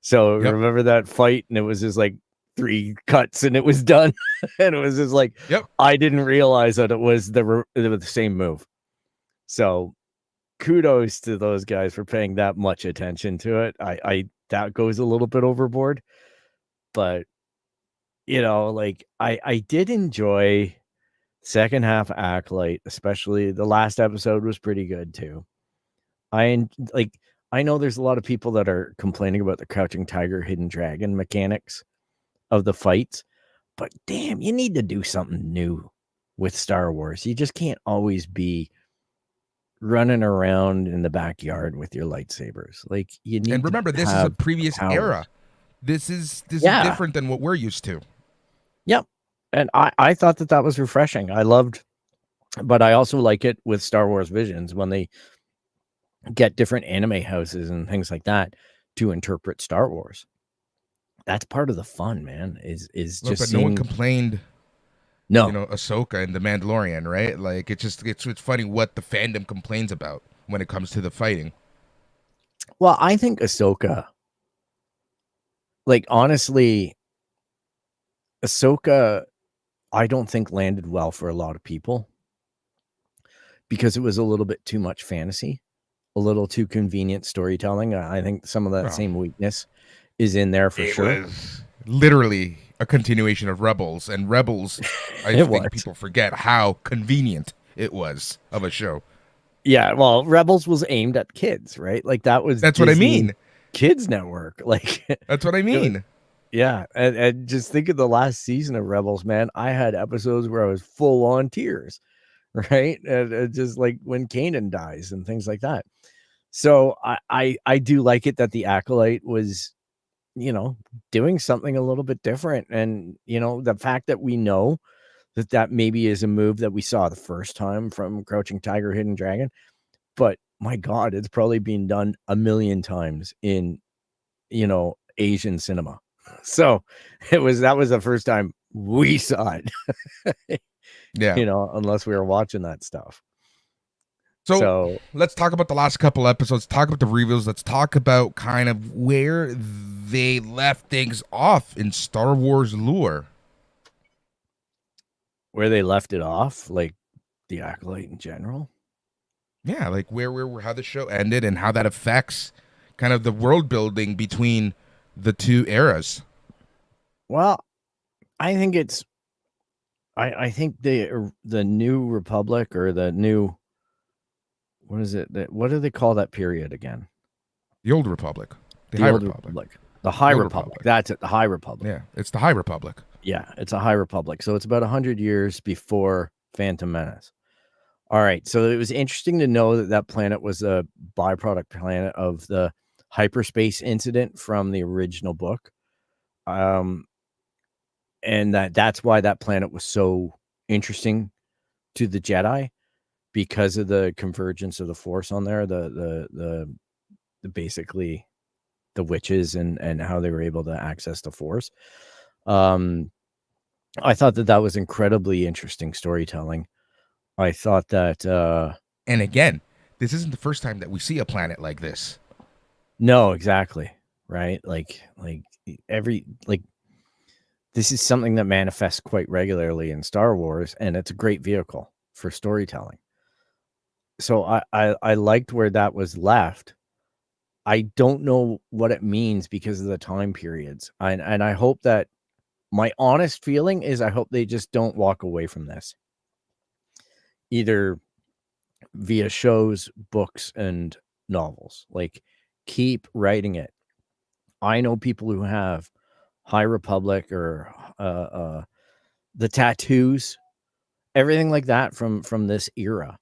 So remember that fight, and it was just like 3 cuts and it was done. And it was just like, I didn't realize that it was the same move. So kudos to those guys for paying that much attention to it. I that goes a little bit overboard, but like I did enjoy second half Acolyte, especially the last episode was pretty good too. I know there's a lot of people that are complaining about the Crouching Tiger, Hidden Dragon mechanics of the fights, but damn, you need to do something new with Star Wars. You just can't always be running around in the backyard with your lightsabers. Like, you need. And remember, this is a previous era. This is different than what we're used to. Yep. And I thought that was refreshing. I loved, but I also like it with Star Wars Visions when they get different anime houses and things like that to interpret Star Wars. That's part of the fun, man. Is just. But no one complained. No, Ahsoka and the Mandalorian, right? Like, it's funny what the fandom complains about when it comes to the fighting. Well, I think Ahsoka, like, honestly, Ahsoka, I don't think landed well for a lot of people because it was a little bit too much fantasy, a little too convenient storytelling. I think some of that same weakness is in there for sure. It was literally a continuation of Rebels, and Rebels, I think people forget how convenient it was of a show. Yeah, well, Rebels was aimed at kids, right? Like, that's Disney what I mean. Kids Network, like, that's what I mean. Yeah, and just think of the last season of Rebels, man. I had episodes where I was full on tears, right? And just like when Kanan dies and things like that. So I do like it that the Acolyte was, doing something a little bit different. And, the fact that we know that maybe is a move that we saw the first time from Crouching Tiger, Hidden Dragon. But my God, it's probably been done a million times in, Asian cinema. So that was the first time we saw it. Yeah. Unless we were watching that stuff. So let's talk about the last couple episodes, talk about the reviews. Let's talk about kind of where they left things off in Star Wars lore. Where they left it off, like the Acolyte in general. Yeah, like where how the show ended and how that affects kind of the world building between the two eras. Well, I think it's I think the New Republic, or the new, what is it? What do they call that period again? The Old Republic. The High Republic. The High Republic. That's it. The High Republic. Yeah, it's the High Republic. Yeah, it's a High Republic. So it's about 100 years before Phantom Menace. All right. So it was interesting to know that planet was a byproduct planet of the hyperspace incident from the original book. And that's why that planet was so interesting to the Jedi, because of the convergence of the Force on there, the basically the witches and how they were able to access the Force. I thought that was incredibly interesting storytelling. I thought that And again, this isn't the first time that we see a planet like this. no, exactly, right? Like this is something that manifests quite regularly in Star Wars, and it's a great vehicle for storytelling. So I liked where that was left. I don't know what it means because of the time periods. And I hope that my honest feeling is I hope they just don't walk away from this. Either via shows, books, and novels. Like, keep writing it. I know people who have High Republic or the tattoos, everything like that from this era,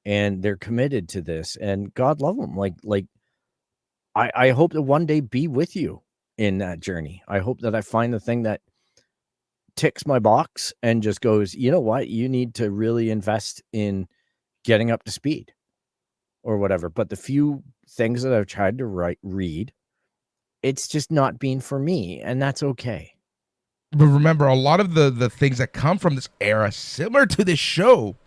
and they're committed to this. And God love them. Like I hope to one day be with you in that journey. I hope that I find the thing that ticks my box and just goes, you know what, you need to really invest in getting up to speed or whatever. But the few things that I've tried to read, it's just not been for me, and that's okay. But remember, a lot of the things that come from this era, similar to this show,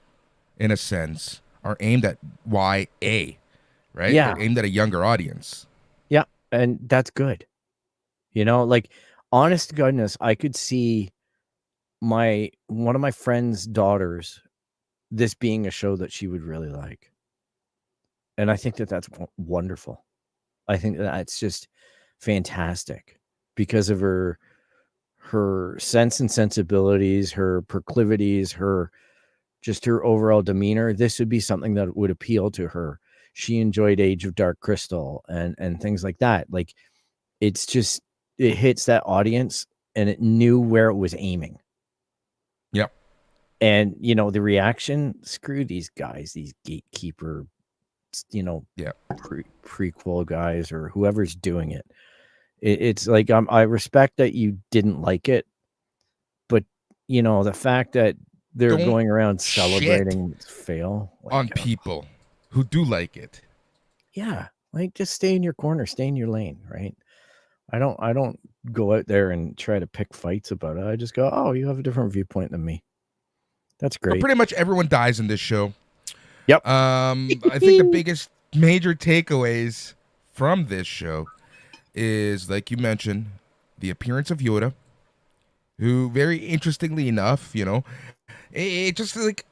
in a sense, are aimed at YA, right? Yeah. They're aimed at a younger audience. Yeah, and that's good. You know, like, honest to goodness, I could see one of my friend's daughters, this being a show that she would really like. And I think that that's wonderful. I think that's just fantastic because of her sense and sensibilities, her proclivities, her overall demeanor. This would be something that would appeal to her. She enjoyed Age of Dark Crystal and things like that. Like, it's just, it hits that audience, and it knew where it was aiming. Yep. And, you know, the reaction, screw these guys, these gatekeeper, you know, prequel guys or whoever's doing it. It's like, I respect that you didn't like it, but, you know, the fact that they're going around celebrating its fail on people who do like it. Yeah, like, just stay in your corner, stay in your lane, right? I don't go out there and try to pick fights about it. I just go, oh, you have a different viewpoint than me. That's great. But pretty much everyone dies in this show. Yep. I think the biggest major takeaways from this show is, like you mentioned, the appearance of Yoda, who, very interestingly enough, you know, it just like,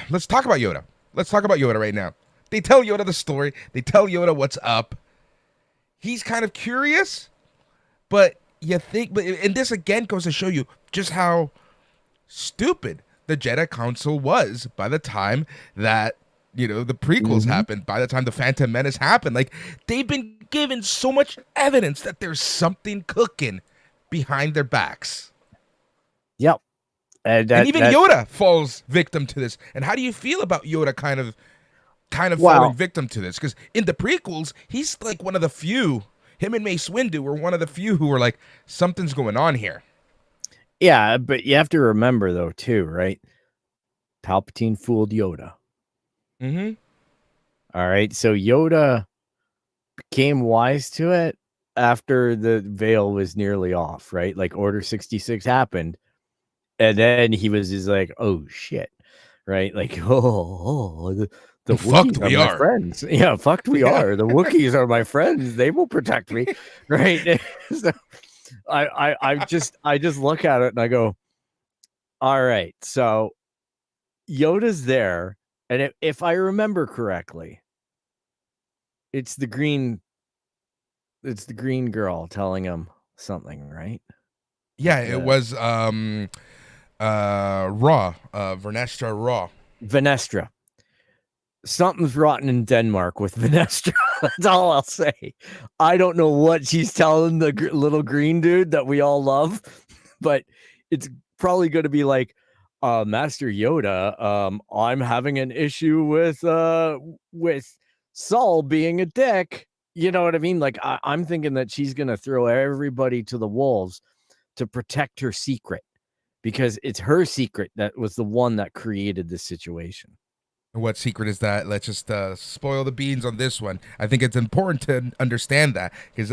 let's talk about Yoda. Let's talk about Yoda right now. They tell Yoda the story. They tell Yoda what's up. He's kind of curious, but you think, and this again goes to show you just how stupid the Jedi Council was by the time that, you know, the prequels happened, by the time the Phantom Menace happened. Like, they've been given so much evidence that there's something cooking behind their backs. Yep. And even Yoda falls victim to this. And how do you feel about Yoda kind of falling victim to this? Because in the prequels, he's like one of the few, him and Mace Windu were one of the few who were like, something's going on here. Yeah, but you have to remember, though, too, right? Palpatine fooled Yoda. Mm-hmm. All right, so Yoda became wise to it after the veil was nearly off, right? Like, Order 66 happened, and then he was just like, oh, shit, right? Like, the fucked Wookiees we are my are. friends. Yeah, fucked we are. The Wookiees are my friends. They will protect me, right? So I just look at it and I go, all right, so Yoda's there, and if I remember correctly, it's the green girl telling him something, right? Yeah, it was Raw, Vernestra Raw. Venestra. Something's rotten in Denmark with Venestra. That's all I'll say. I don't know what she's telling the little green dude that we all love, but it's probably going to be like, Master Yoda, I'm having an issue with Saul being a dick. You know what I mean? Like, I'm thinking that she's going to throw everybody to the wolves to protect her secret, because it's her secret that was the one that created this situation. What secret is that? Let's just spoil the beans on this one. I think it's important to understand that because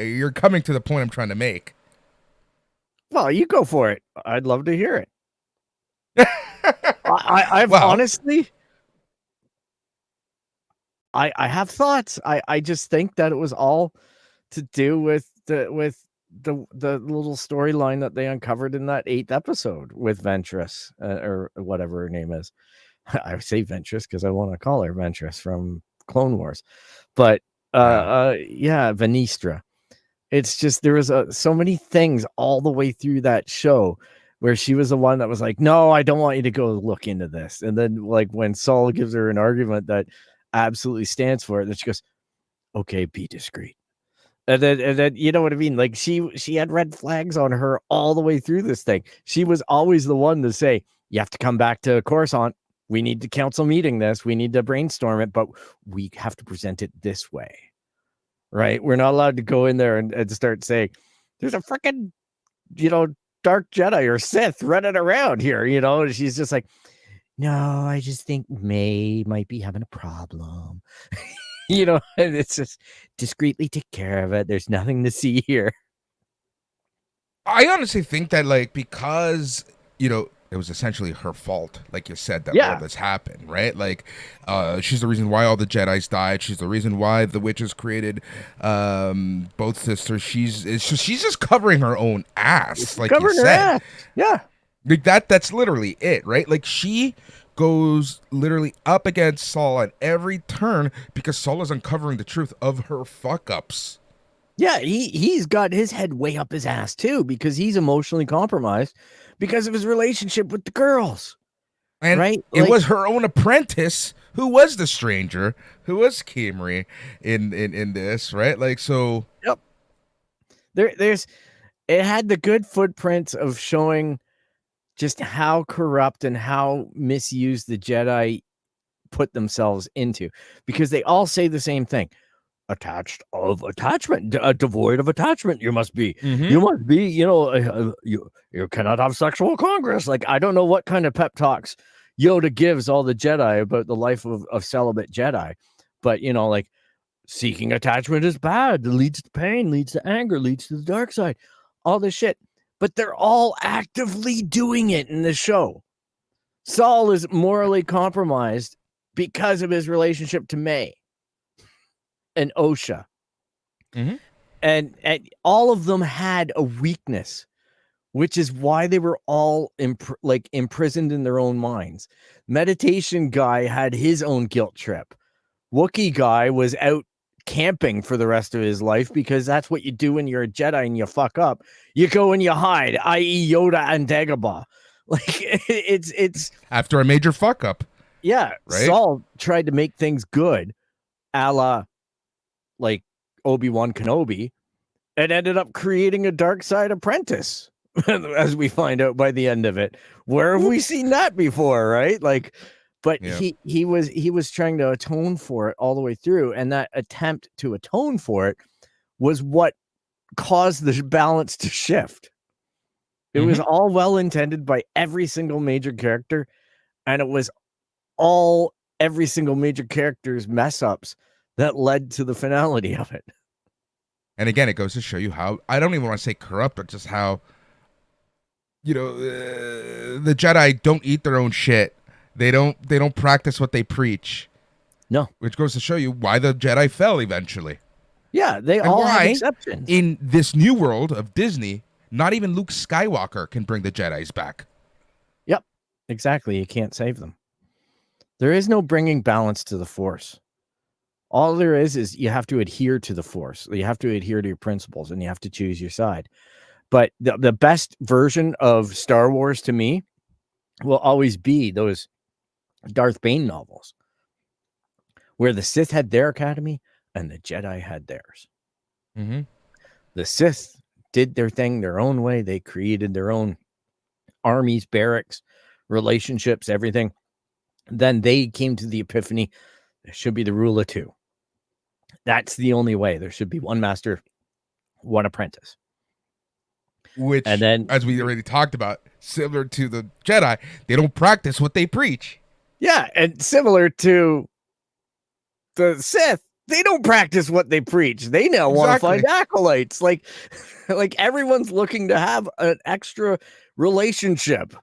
you're coming to the point I'm trying to make. Well, you go for it. I'd love to hear it. I've Well, honestly, I have thoughts. I just think that it was all to do with the little storyline that they uncovered in that 8th episode with Ventress or whatever her name is. I say Ventress because I want to call her Ventress from Clone Wars, but yeah, Venistra. It's just there was so many things all the way through that show where she was the one that was like, "No, I don't want you to go look into this." And then, like when Saul gives her an argument that absolutely stands for it, then she goes, "Okay, be discreet." And then you know what I mean? Like she had red flags on her all the way through this thing. She was always the one to say, "You have to come back to Coruscant. We need to council meeting this. We need to brainstorm it, but we have to present it this way." Right? We're not allowed to go in there and start saying, "There's a freaking, dark Jedi or Sith running around here," And she's just like, "No, I just think May might be having a problem." And it's just discreetly take care of it. There's nothing to see here. I honestly think that because it was essentially her fault, like you said, that all this happened, right? Like, she's the reason why all the Jedis died. She's the reason why the witches created both sisters. She's just covering her own ass, like you said. Her ass. Yeah, like that's literally it, right? Like she goes literally up against Saul at every turn because Saul is uncovering the truth of her fuck ups. Yeah, he's got his head way up his ass too because he's emotionally compromised because of his relationship with the girls. And right? It was her own apprentice who was the stranger, who was Kimry in this, right? Like so. Yep. It had the good footprints of showing just how corrupt and how misused the Jedi put themselves into, because they all say the same thing: attached of attachment, devoid of attachment. You must be. Mm-hmm. You must be. You cannot have sexual congress. Like, I don't know what kind of pep talks Yoda gives all the Jedi about the life of celibate Jedi, but like seeking attachment is bad. It leads to pain, leads to anger, leads to the dark side. All this shit. But they're all actively doing it in the show. Saul is morally compromised because of his relationship to May and Osha. Mm-hmm. And all of them had a weakness, which is why they were all imprisoned in their own minds. Meditation guy had his own guilt trip. Wookiee guy was out camping for the rest of his life because that's what you do when you're a Jedi and you fuck up. You go and you hide, i.e. Yoda and Dagobah. Like it's after a major fuck up. Yeah, right? Saul tried to make things good, a la like Obi-Wan Kenobi, and ended up creating a dark side apprentice, as we find out by the end of it. Where have we seen that before, right? Like, but he was trying to atone for it all the way through, and that attempt to atone for it was what caused the balance to shift. It was all well intended by every single major character, and it was every single major character's mess ups that led to the finality of it. And again, it goes to show you how, I don't even want to say corrupt, but just how, the Jedi don't eat their own shit. They don't practice what they preach. No. Which goes to show you why the Jedi fell eventually. Yeah, they all have exceptions. In this new world of Disney, not even Luke Skywalker can bring the Jedis back. Yep, exactly. You can't save them. There is no bringing balance to the Force. All there is you have to adhere to the Force. You have to adhere to your principles, and you have to choose your side. But the best version of Star Wars to me will always be those Darth Bane novels, where the Sith had their academy and the Jedi had theirs. Mm-hmm. The Sith did their thing their own way. They created their own armies, barracks, relationships, everything. Then they came to the epiphany: there should be the rule of two. That's the only way. There should be one master, one apprentice. Which, and then, as we already talked about, similar to the Jedi, they don't practice what they preach. Yeah, and similar to the Sith, they don't practice what they preach. They now want to find acolytes. Like everyone's looking to have an extra relationship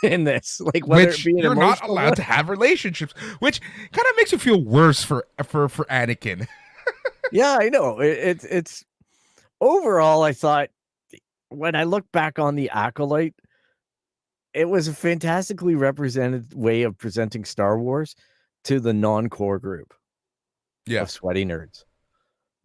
in this. Like whether it Which be an you're not emotional allowed to have relationships, which kind of makes you feel worse for Anakin. Yeah, I know. It's overall, I thought when I look back on the Acolyte, it was a fantastically represented way of presenting Star Wars to the non-core group Yeah. of sweaty nerds.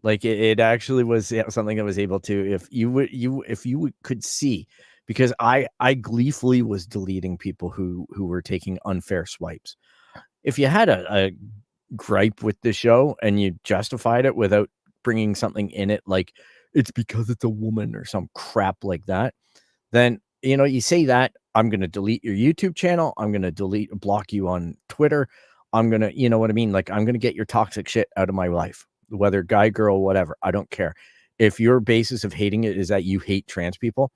Like it actually was something I was able to, if you could see, because I gleefully was deleting people who were taking unfair swipes. If you had a gripe with the show and you justified it without bringing something in it like it's because it's a woman or some crap like that, then you say that I'm going to delete your YouTube channel, I'm going to block you on Twitter, I'm going to, you know what I mean, like I'm going to get your toxic shit out of my life, whether guy, girl, whatever. I don't care. If your basis of hating it is that you hate trans people,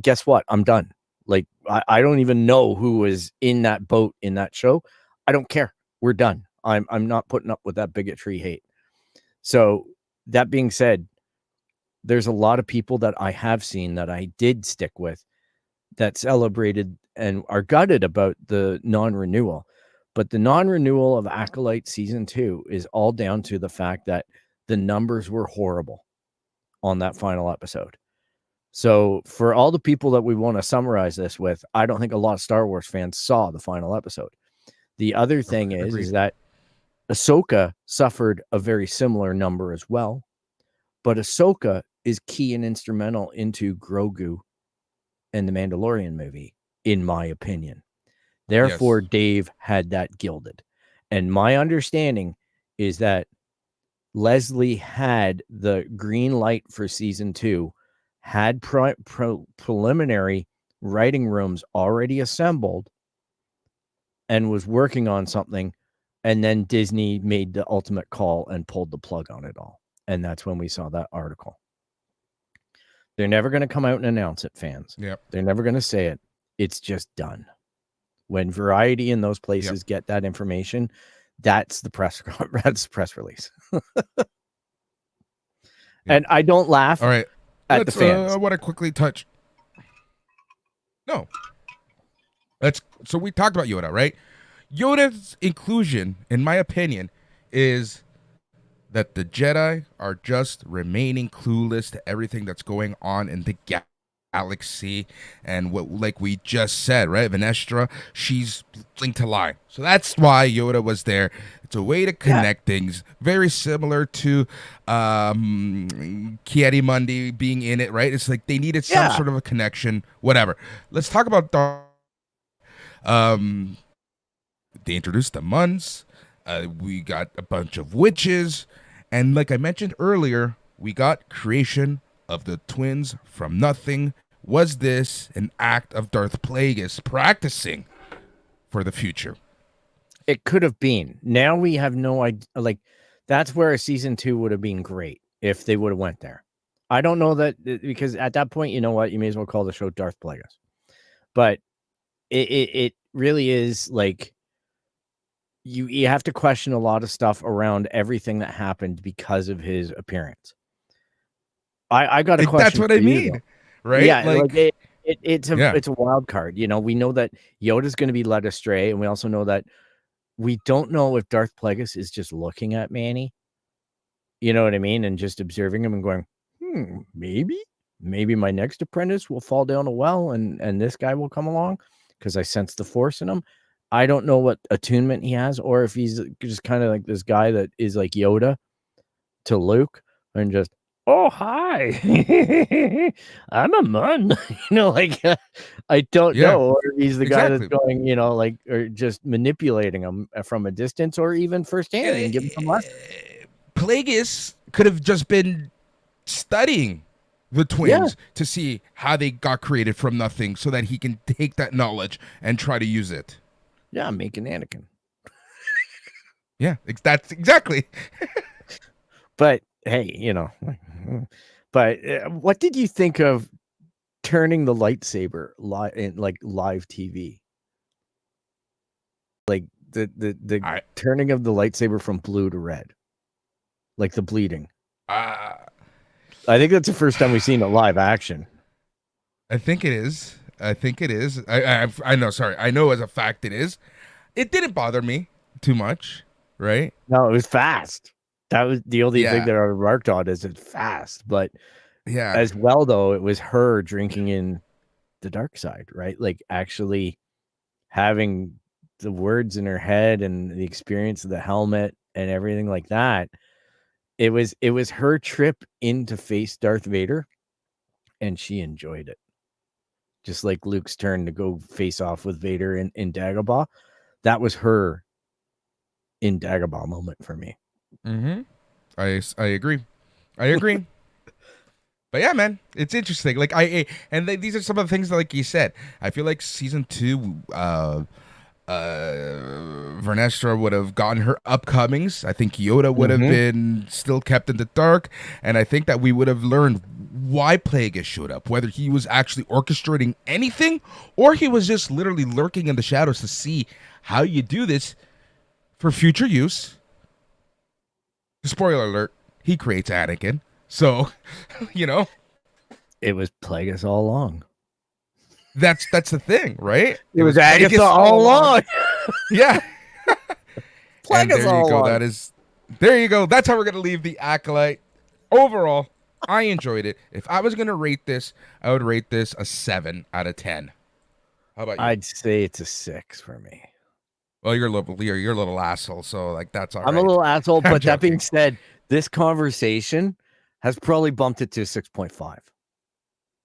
guess what? I'm done. Like I don't even know who was in that boat in that show. I don't care. We're done. I'm not putting up with that bigotry hate. So that being said, there's a lot of people that I have seen that I did stick with that celebrated and are gutted about the non-renewal. But the non-renewal of Acolyte season 2 is all down to the fact that the numbers were horrible on that final episode. So for all the people that we want to summarize this with, I don't think a lot of Star Wars fans saw the final episode. The other thing is that Ahsoka suffered a very similar number as well, but Ahsoka is key and instrumental into Grogu and the Mandalorian movie, in my opinion. Therefore, yes, Dave had that gilded. And my understanding is that Leslie had the green light for season 2, had preliminary writing rooms already assembled, and was working on something. And then Disney made the ultimate call and pulled the plug on it all. And that's when we saw that article. They're never going to come out and announce it, fans. Yep. They're never going to say it. It's just done. When Variety in those places get that information, that's the press release. And I don't laugh all right. at the fans. I want to quickly touch. No. So we talked about Yoda, right? Yoda's inclusion, in my opinion, is that the Jedi are just remaining clueless to everything that's going on in the galaxy. And what, like we just said, right? Vanestra, she's linked to lie. So that's why Yoda was there. It's a way to connect things. Very similar to Kiadi Mundi being in it, right? It's like they needed some sort of a connection, whatever. Let's talk about they introduced the Muns. We got a bunch of witches. And like I mentioned earlier, we got creation of the twins from nothing. Was this an act of Darth Plagueis practicing for the future? It could have been. Now we have no idea. Like, that's where a season 2 would have been great if they would have went there. I don't know that, because at that point, you know what? You may as well call the show Darth Plagueis. But it really is like, you have to question a lot of stuff around everything that happened because of his appearance. I got a question. That's what I mean, right? Yeah, like it's a wild card. You know, we know that Yoda's going to be led astray, and we also know that we don't know if Darth Plagueis is just looking at Manny. You know what I mean, and just observing him and going, maybe my next apprentice will fall down a well, and this guy will come along because I sense the Force in him. I don't know what attunement he has, or if he's just kind of like this guy that is like Yoda to Luke and just, oh, hi, I'm a Mun. I don't know. Or he's the guy that's going, like, or just manipulating him from a distance or even firsthand and giving him lessons. Plagueis could have just been studying the twins to see how they got created from nothing so that he can take that knowledge and try to use it. Yeah, make an Anakin. Yeah, that's exactly. But hey, but what did you think of turning the lightsaber live TV? Like the I turning of the lightsaber from blue to red, like the bleeding. uh, I think that's the first time we've seen it live action. I think it is. I think it is. I know. Sorry, I know as a fact it is. It didn't bother me too much, right? No, it was fast. That was the only thing Yeah. that I remarked on is it's fast. But Yeah. as well, though, it was her drinking in the dark side, right? Like actually having the words in her head and the experience of the helmet and everything like that. It was her trip in to face Darth Vader, and she enjoyed it. Just like Luke's turn to go face off with Vader in Dagobah. That was her in Dagobah moment for me. Mm-hmm. I agree. I agree. But yeah, man, it's interesting. Like these are some of the things that, like you said, I feel like season 2, Vernestra would have gotten her upcomings. I think Yoda would have been still kept in the dark, and I think that we would have learned why Plagueis showed up, whether he was actually orchestrating anything or he was just literally lurking in the shadows to see how you do this for future use. Spoiler alert, he creates Anakin. So, you know, it was Plagueis all along. That's the thing, right? It was Agatha all along. Yeah. And Plagueis there you all go. along. There you go. That's how we're gonna leave the Acolyte. Overall, I enjoyed it. If I was gonna rate this, I would rate this a 7 out of 10. How about you? I'd say it's a 6 for me. Well, you're a little asshole, so like that's all right. I'm a little asshole, I'm but that being joking. said, this conversation has probably bumped it to 6.5.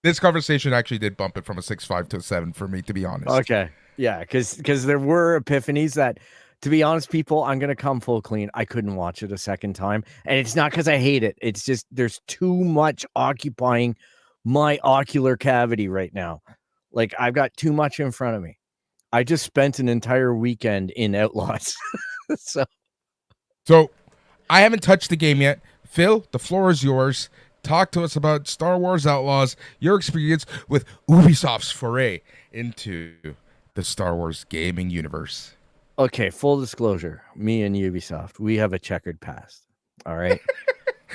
This conversation actually did bump it from a 6.5 to a 7 for me, to be honest. Okay. Yeah, because there were epiphanies that, to be honest, people, I'm going to come full clean. I couldn't watch it a second time. And it's not because I hate it. It's just there's too much occupying my ocular cavity right now. Like, I've got too much in front of me. I just spent an entire weekend in Outlaws. So I haven't touched the game yet. Phil, the floor is yours. Talk to us about Star Wars Outlaws, your experience with Ubisoft's foray into the Star Wars gaming universe. Okay, full disclosure, me and Ubisoft, we have a checkered past. All right.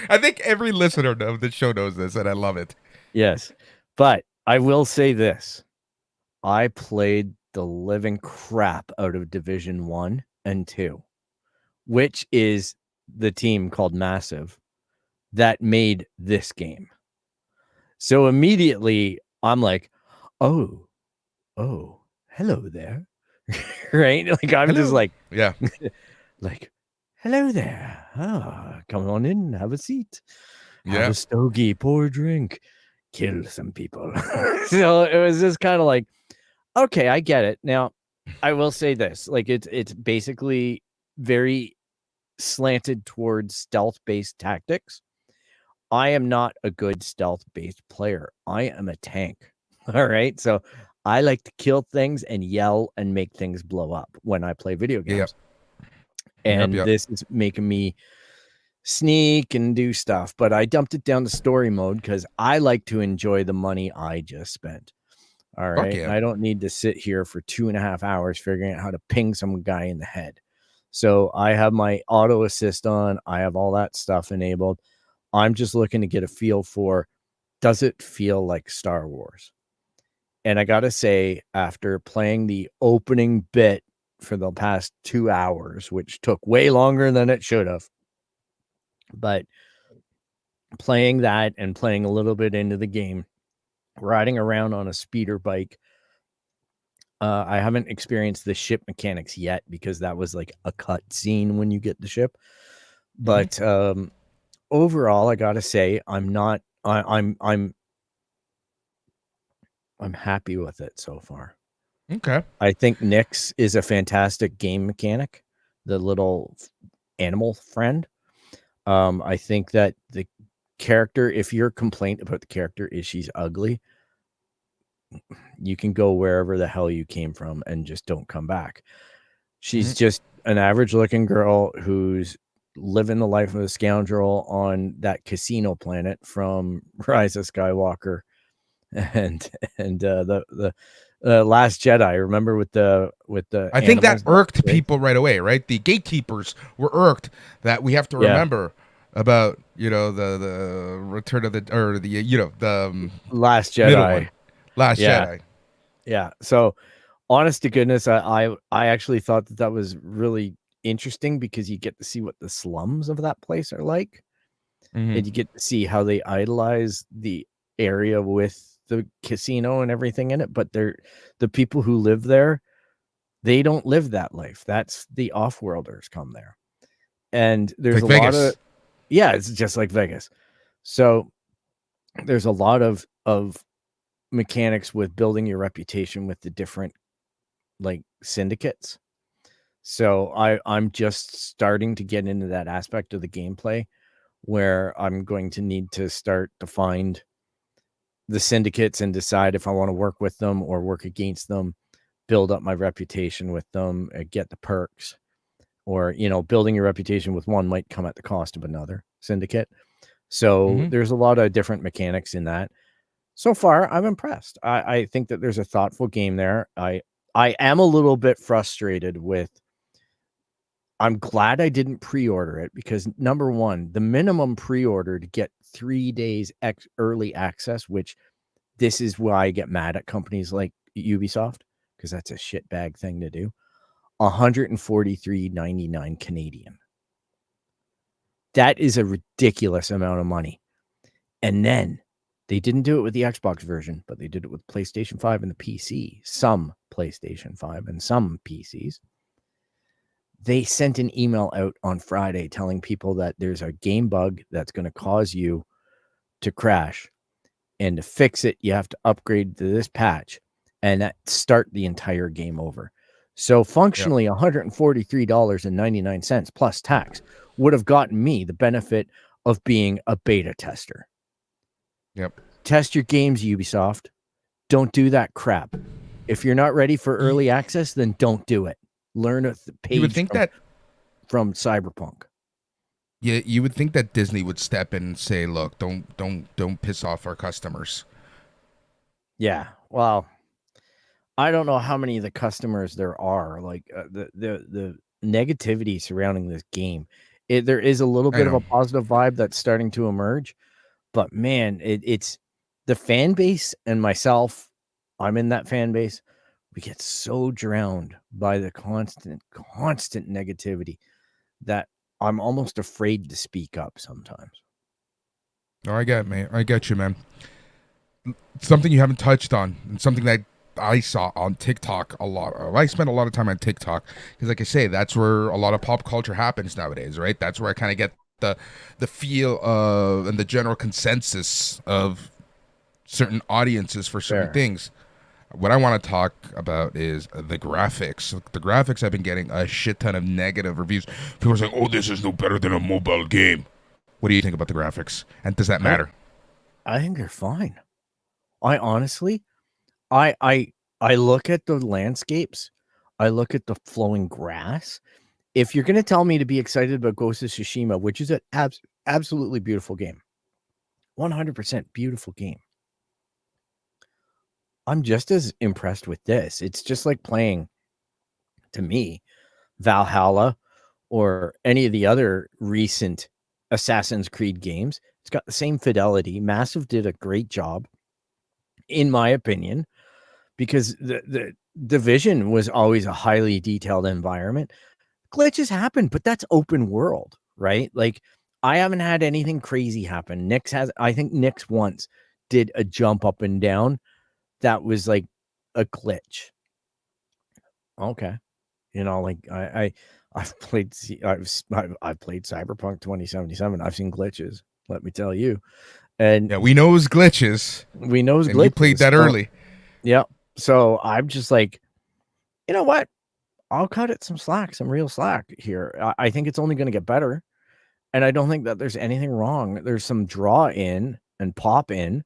I think every listener of the show knows this, and I love it. Yes. But I will say this. I played the living crap out of Division 1 and 2, which is the team called Massive that made this game. So immediately I'm like, oh, hello there. Right? Like I'm just like, yeah, like, hello there. Come on in, have a seat. Have yeah, a stogie, pour a drink, kill some people. So it was just kind of like, okay, I get it. Now, I will say this, like it's basically very slanted towards stealth-based tactics. I am not a good stealth-based player. I am a tank. All right. So I like to kill things and yell and make things blow up when I play video games. And this is making me sneak and do stuff. But I dumped it down to story mode because I like to enjoy the money I just spent. All right. Yeah. I don't need to sit here for 2.5 hours figuring out how to ping some guy in the head. So I have my auto assist on. I have all that stuff enabled. I'm just looking to get a feel for, does it feel like Star Wars? And I got to say, after playing the opening bit for the past 2 hours, which took way longer than it should have, but playing that and playing a little bit into the game, riding around on a speeder bike, I haven't experienced the ship mechanics yet because that was like a cut scene when you get the ship. But overall, I got to say, I'm happy with it so far. Okay. I think Nyx is a fantastic game mechanic, the little animal friend. I think that the character, if your complaint about the character is she's ugly, you can go wherever the hell you came from and just don't come back. She's just an average looking girl who's living the life of a scoundrel on that casino planet from Rise of Skywalker. And Last Jedi, remember with the I think that animals, irked right? people right away, right? The gatekeepers were irked that we have to Yeah, remember about, the Return of the, or the, the Last middle Jedi. one, Last Yeah, Jedi. yeah. So, honest to goodness, I actually thought that that was really interesting because you get to see what the slums of that place are like, Hmm. and you get to see how they idolize the area with the casino and everything in it. But the people who live there, they don't live that life. That's the off-worlders come there, and It's there's like a lot of Vegas. yeah, it's just like Vegas. So there's a lot of mechanics with building your reputation with the different like syndicates. So I'm just starting to get into that aspect of the gameplay where I'm going to need to start to find the syndicates and decide if I want to work with them or work against them, build up my reputation with them, get the perks. Or, building your reputation with one might come at the cost of another syndicate. So Hmm. there's a lot of different mechanics in that. So far, I'm impressed. I think that there's a thoughtful game there. I am a little bit frustrated with. I'm glad I didn't pre-order it because number one, the minimum pre-order to get 3 days early access, which this is why I get mad at companies like Ubisoft because that's a shitbag thing to do. 143.99 Canadian. That is a ridiculous amount of money. And then they didn't do it with the Xbox version, but they did it with PlayStation 5 and the PC. Some PlayStation 5 and some PCs. They sent an email out on Friday telling people that there's a game bug that's going to cause you to crash. And to fix it, you have to upgrade to this patch and that start the entire game over. So Yep. functionally, $143.99 plus tax would have gotten me the benefit of being a beta tester. Yep. Test your games, Ubisoft. Don't do that crap. If you're not ready for early access, then don't do it. Learn a You would page think that, from Cyberpunk. yeah, you would think that Disney would step in and say, "Look, don't piss off our customers." Yeah. Well, I don't know how many of the customers there are. Like the negativity surrounding this game. There is a little I bit of know. a positive vibe that's starting to emerge, but man, it's the fan base and myself. I'm in that fan base. We get so drowned by the constant negativity that I'm almost afraid to speak up sometimes. No, I get, man. I get you, man. Something you haven't touched on, and something that I saw on TikTok a lot. I spend a lot of time on TikTok because, like I say, that's where a lot of pop culture happens nowadays, right? That's where I kind of get the feel of and the general consensus of certain audiences for certain Fair. things. What I want to talk about is the graphics. The graphics have been getting a shit ton of negative reviews. People are saying, "Oh, this is no better than a mobile game." What do you think about the graphics? And does that matter? I think they're fine. I honestly, I look at the landscapes. I look at the flowing grass. If you're going to tell me to be excited about Ghost of Tsushima, which is an absolutely beautiful game, 100% beautiful game, I'm just as impressed with this. It's just like playing, to me, Valhalla or any of the other recent Assassin's Creed games. It's got the same fidelity. Massive did a great job, in my opinion, because the Division was always a highly detailed environment. Glitches happen, but that's open world, right? Like I haven't had anything crazy happen. I think Nyx once did a jump up and down that was like a glitch. Okay. Like I've played I've played Cyberpunk 2077. I've seen glitches, let me tell you. And Yeah, we know it was glitches, we know it's and you played glitches. that early. Yeah. So I'm just like, you know what? I'll cut it some slack, some real slack here. I think it's only going to get better. And I don't think that there's anything wrong. There's some draw in and pop in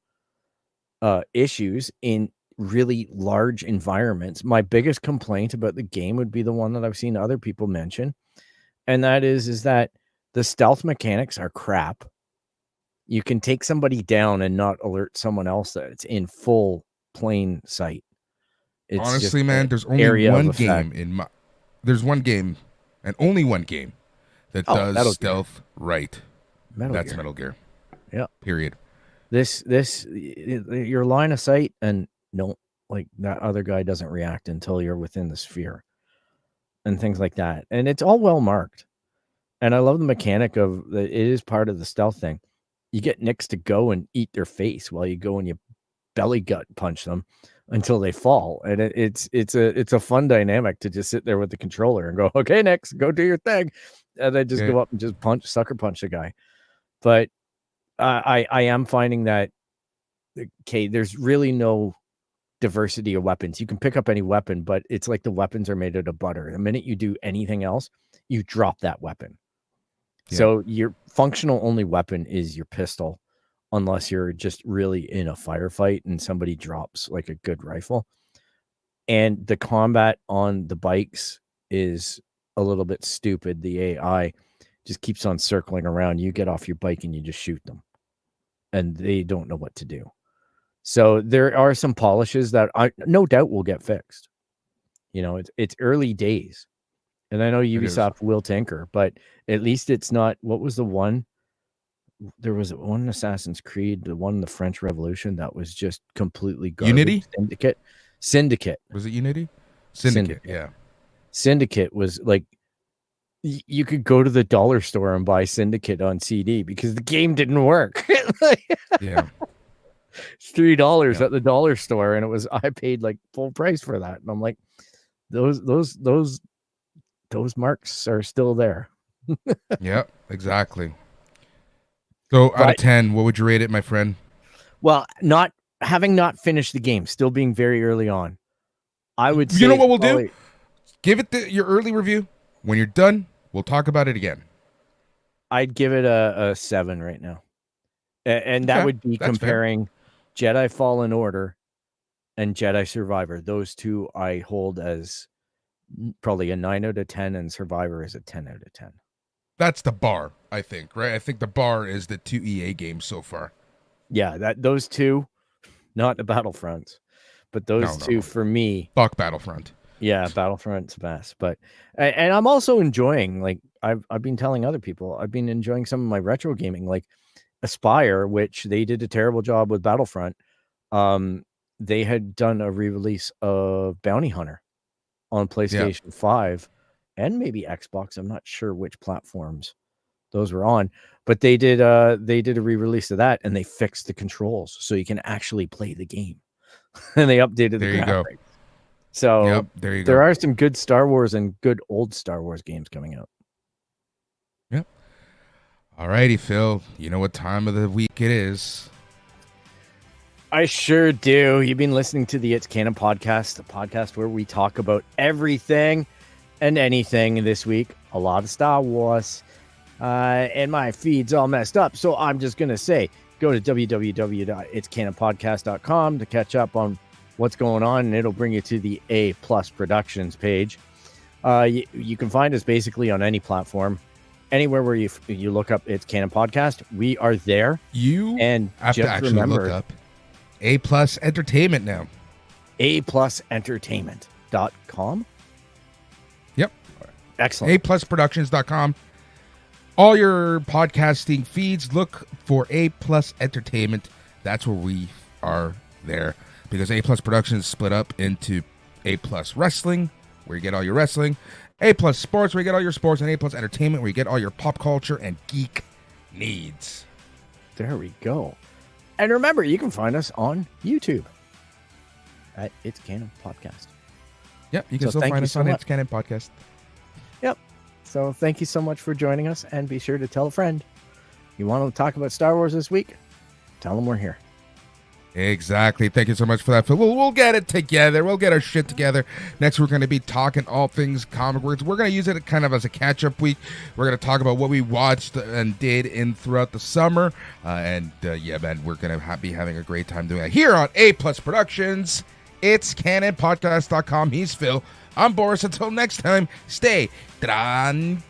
issues in really large environments. My biggest complaint about the game would be the one that I've seen other people mention. And that is that the stealth mechanics are crap. You can take somebody down and not alert someone else that it's in full plain sight. It's honestly, just man, an there's only area of one effect. game there's one game and only one game that Metal Gear. does stealth right. That's Gear. Metal Gear. Yeah. Period. Your line of sight and no, like that other guy doesn't react until you're within the sphere and things like that. And it's all well marked. And I love the mechanic of it is part of the stealth thing. You get Nicks to go and eat their face while you go and you belly gut punch them until they fall. And it's a fun dynamic to just sit there with the controller and go, okay, Nicks, go do your thing. And then just go up and just sucker punch the guy. But I am finding that, okay, there's really no diversity of weapons. You can pick up any weapon, but it's like the weapons are made out of butter. The minute you do anything else, you drop that weapon. Yeah. So your functional only weapon is your pistol, unless you're just really in a firefight and somebody drops like a good rifle. And the combat on the bikes is a little bit stupid. The AI just keeps on circling around. You get off your bike and you just shoot them, and they don't know what to do. So there are some polishes that I no doubt will get fixed. You know, it's early days. And I know Ubisoft will tinker, but at least it's not. What was the one? There was one Assassin's Creed, the one in the French Revolution that was just completely garbage. Unity? Syndicate. Was it Unity? Syndicate. Yeah. Syndicate was like, you could go to the dollar store and buy Syndicate on CD because the game didn't work. Yeah. It's $3 at the dollar store, and I paid like full price for that. And I'm like, those marks are still there. Yeah, exactly. So out of 10, what would you rate it, my friend? Well, having not finished the game, still being very early on, I would say, you know what we'll do? Give it your early review. When you're done, we'll talk about it again. I'd give it a 7 right now. And that would be comparing Jedi Fallen Order and Jedi Survivor. Those two I hold as probably a 9 out of 10, and Survivor is a 10 out of 10. That's the bar, I think, right? I think the bar is the 2 EA games so far. Yeah, those two, not the Battlefronts, but those two for me. Fuck Battlefront. Yeah, Battlefront's best. But and I'm also enjoying, like I've been telling other people, I've been enjoying some of my retro gaming, like Aspire, which they did a terrible job with Battlefront. They had done a re-release of Bounty Hunter on PlayStation 5 and maybe Xbox. I'm not sure which platforms those were on, but they did a re-release of that, and they fixed the controls so you can actually play the game. And they updated the graphics. So there are some good Star Wars and good old Star Wars games coming out. Yep. All righty, Phil. You know what time of the week it is. I sure do. You've been listening to the It's Canon podcast, the podcast where we talk about everything and anything this week. A lot of Star Wars. And my feed's all messed up. So I'm just going to say, go to www.itscanonpodcast.com to catch up on what's going on, and it'll bring you to the A+ Productions page. You can find us basically on any platform. Anywhere where you look up It's Canon Podcast, we are there. You and have to actually look up A+ Entertainment now. A+entertainment.com. Yep. Excellent. A+productions.com. All your podcasting feeds, look for A+ Entertainment. That's where we are there. Because A+ Productions split up into A+ Wrestling, where you get all your wrestling, A+ Sports, where you get all your sports, and A+ Entertainment, where you get all your pop culture and geek needs. There we go. And remember, you can find us on YouTube at It's Canon Podcast. Yep, you can still find us on It's Canon Podcast. Yep. So thank you so much for joining us, and be sure to tell a friend. You want to talk about Star Wars this week? Tell them we're here. Exactly. Thank you so much for that, Phil. We'll get it together. We'll get our shit together. Next, we're going to be talking all things comic words. We're going to use it kind of as a catch-up week. We're going to talk about what we watched and did throughout the summer. Man, we're going to be having a great time doing that here on A+ Productions. It's CanonPodcast.com. He's Phil. I'm Boris. Until next time, stay tranquilo.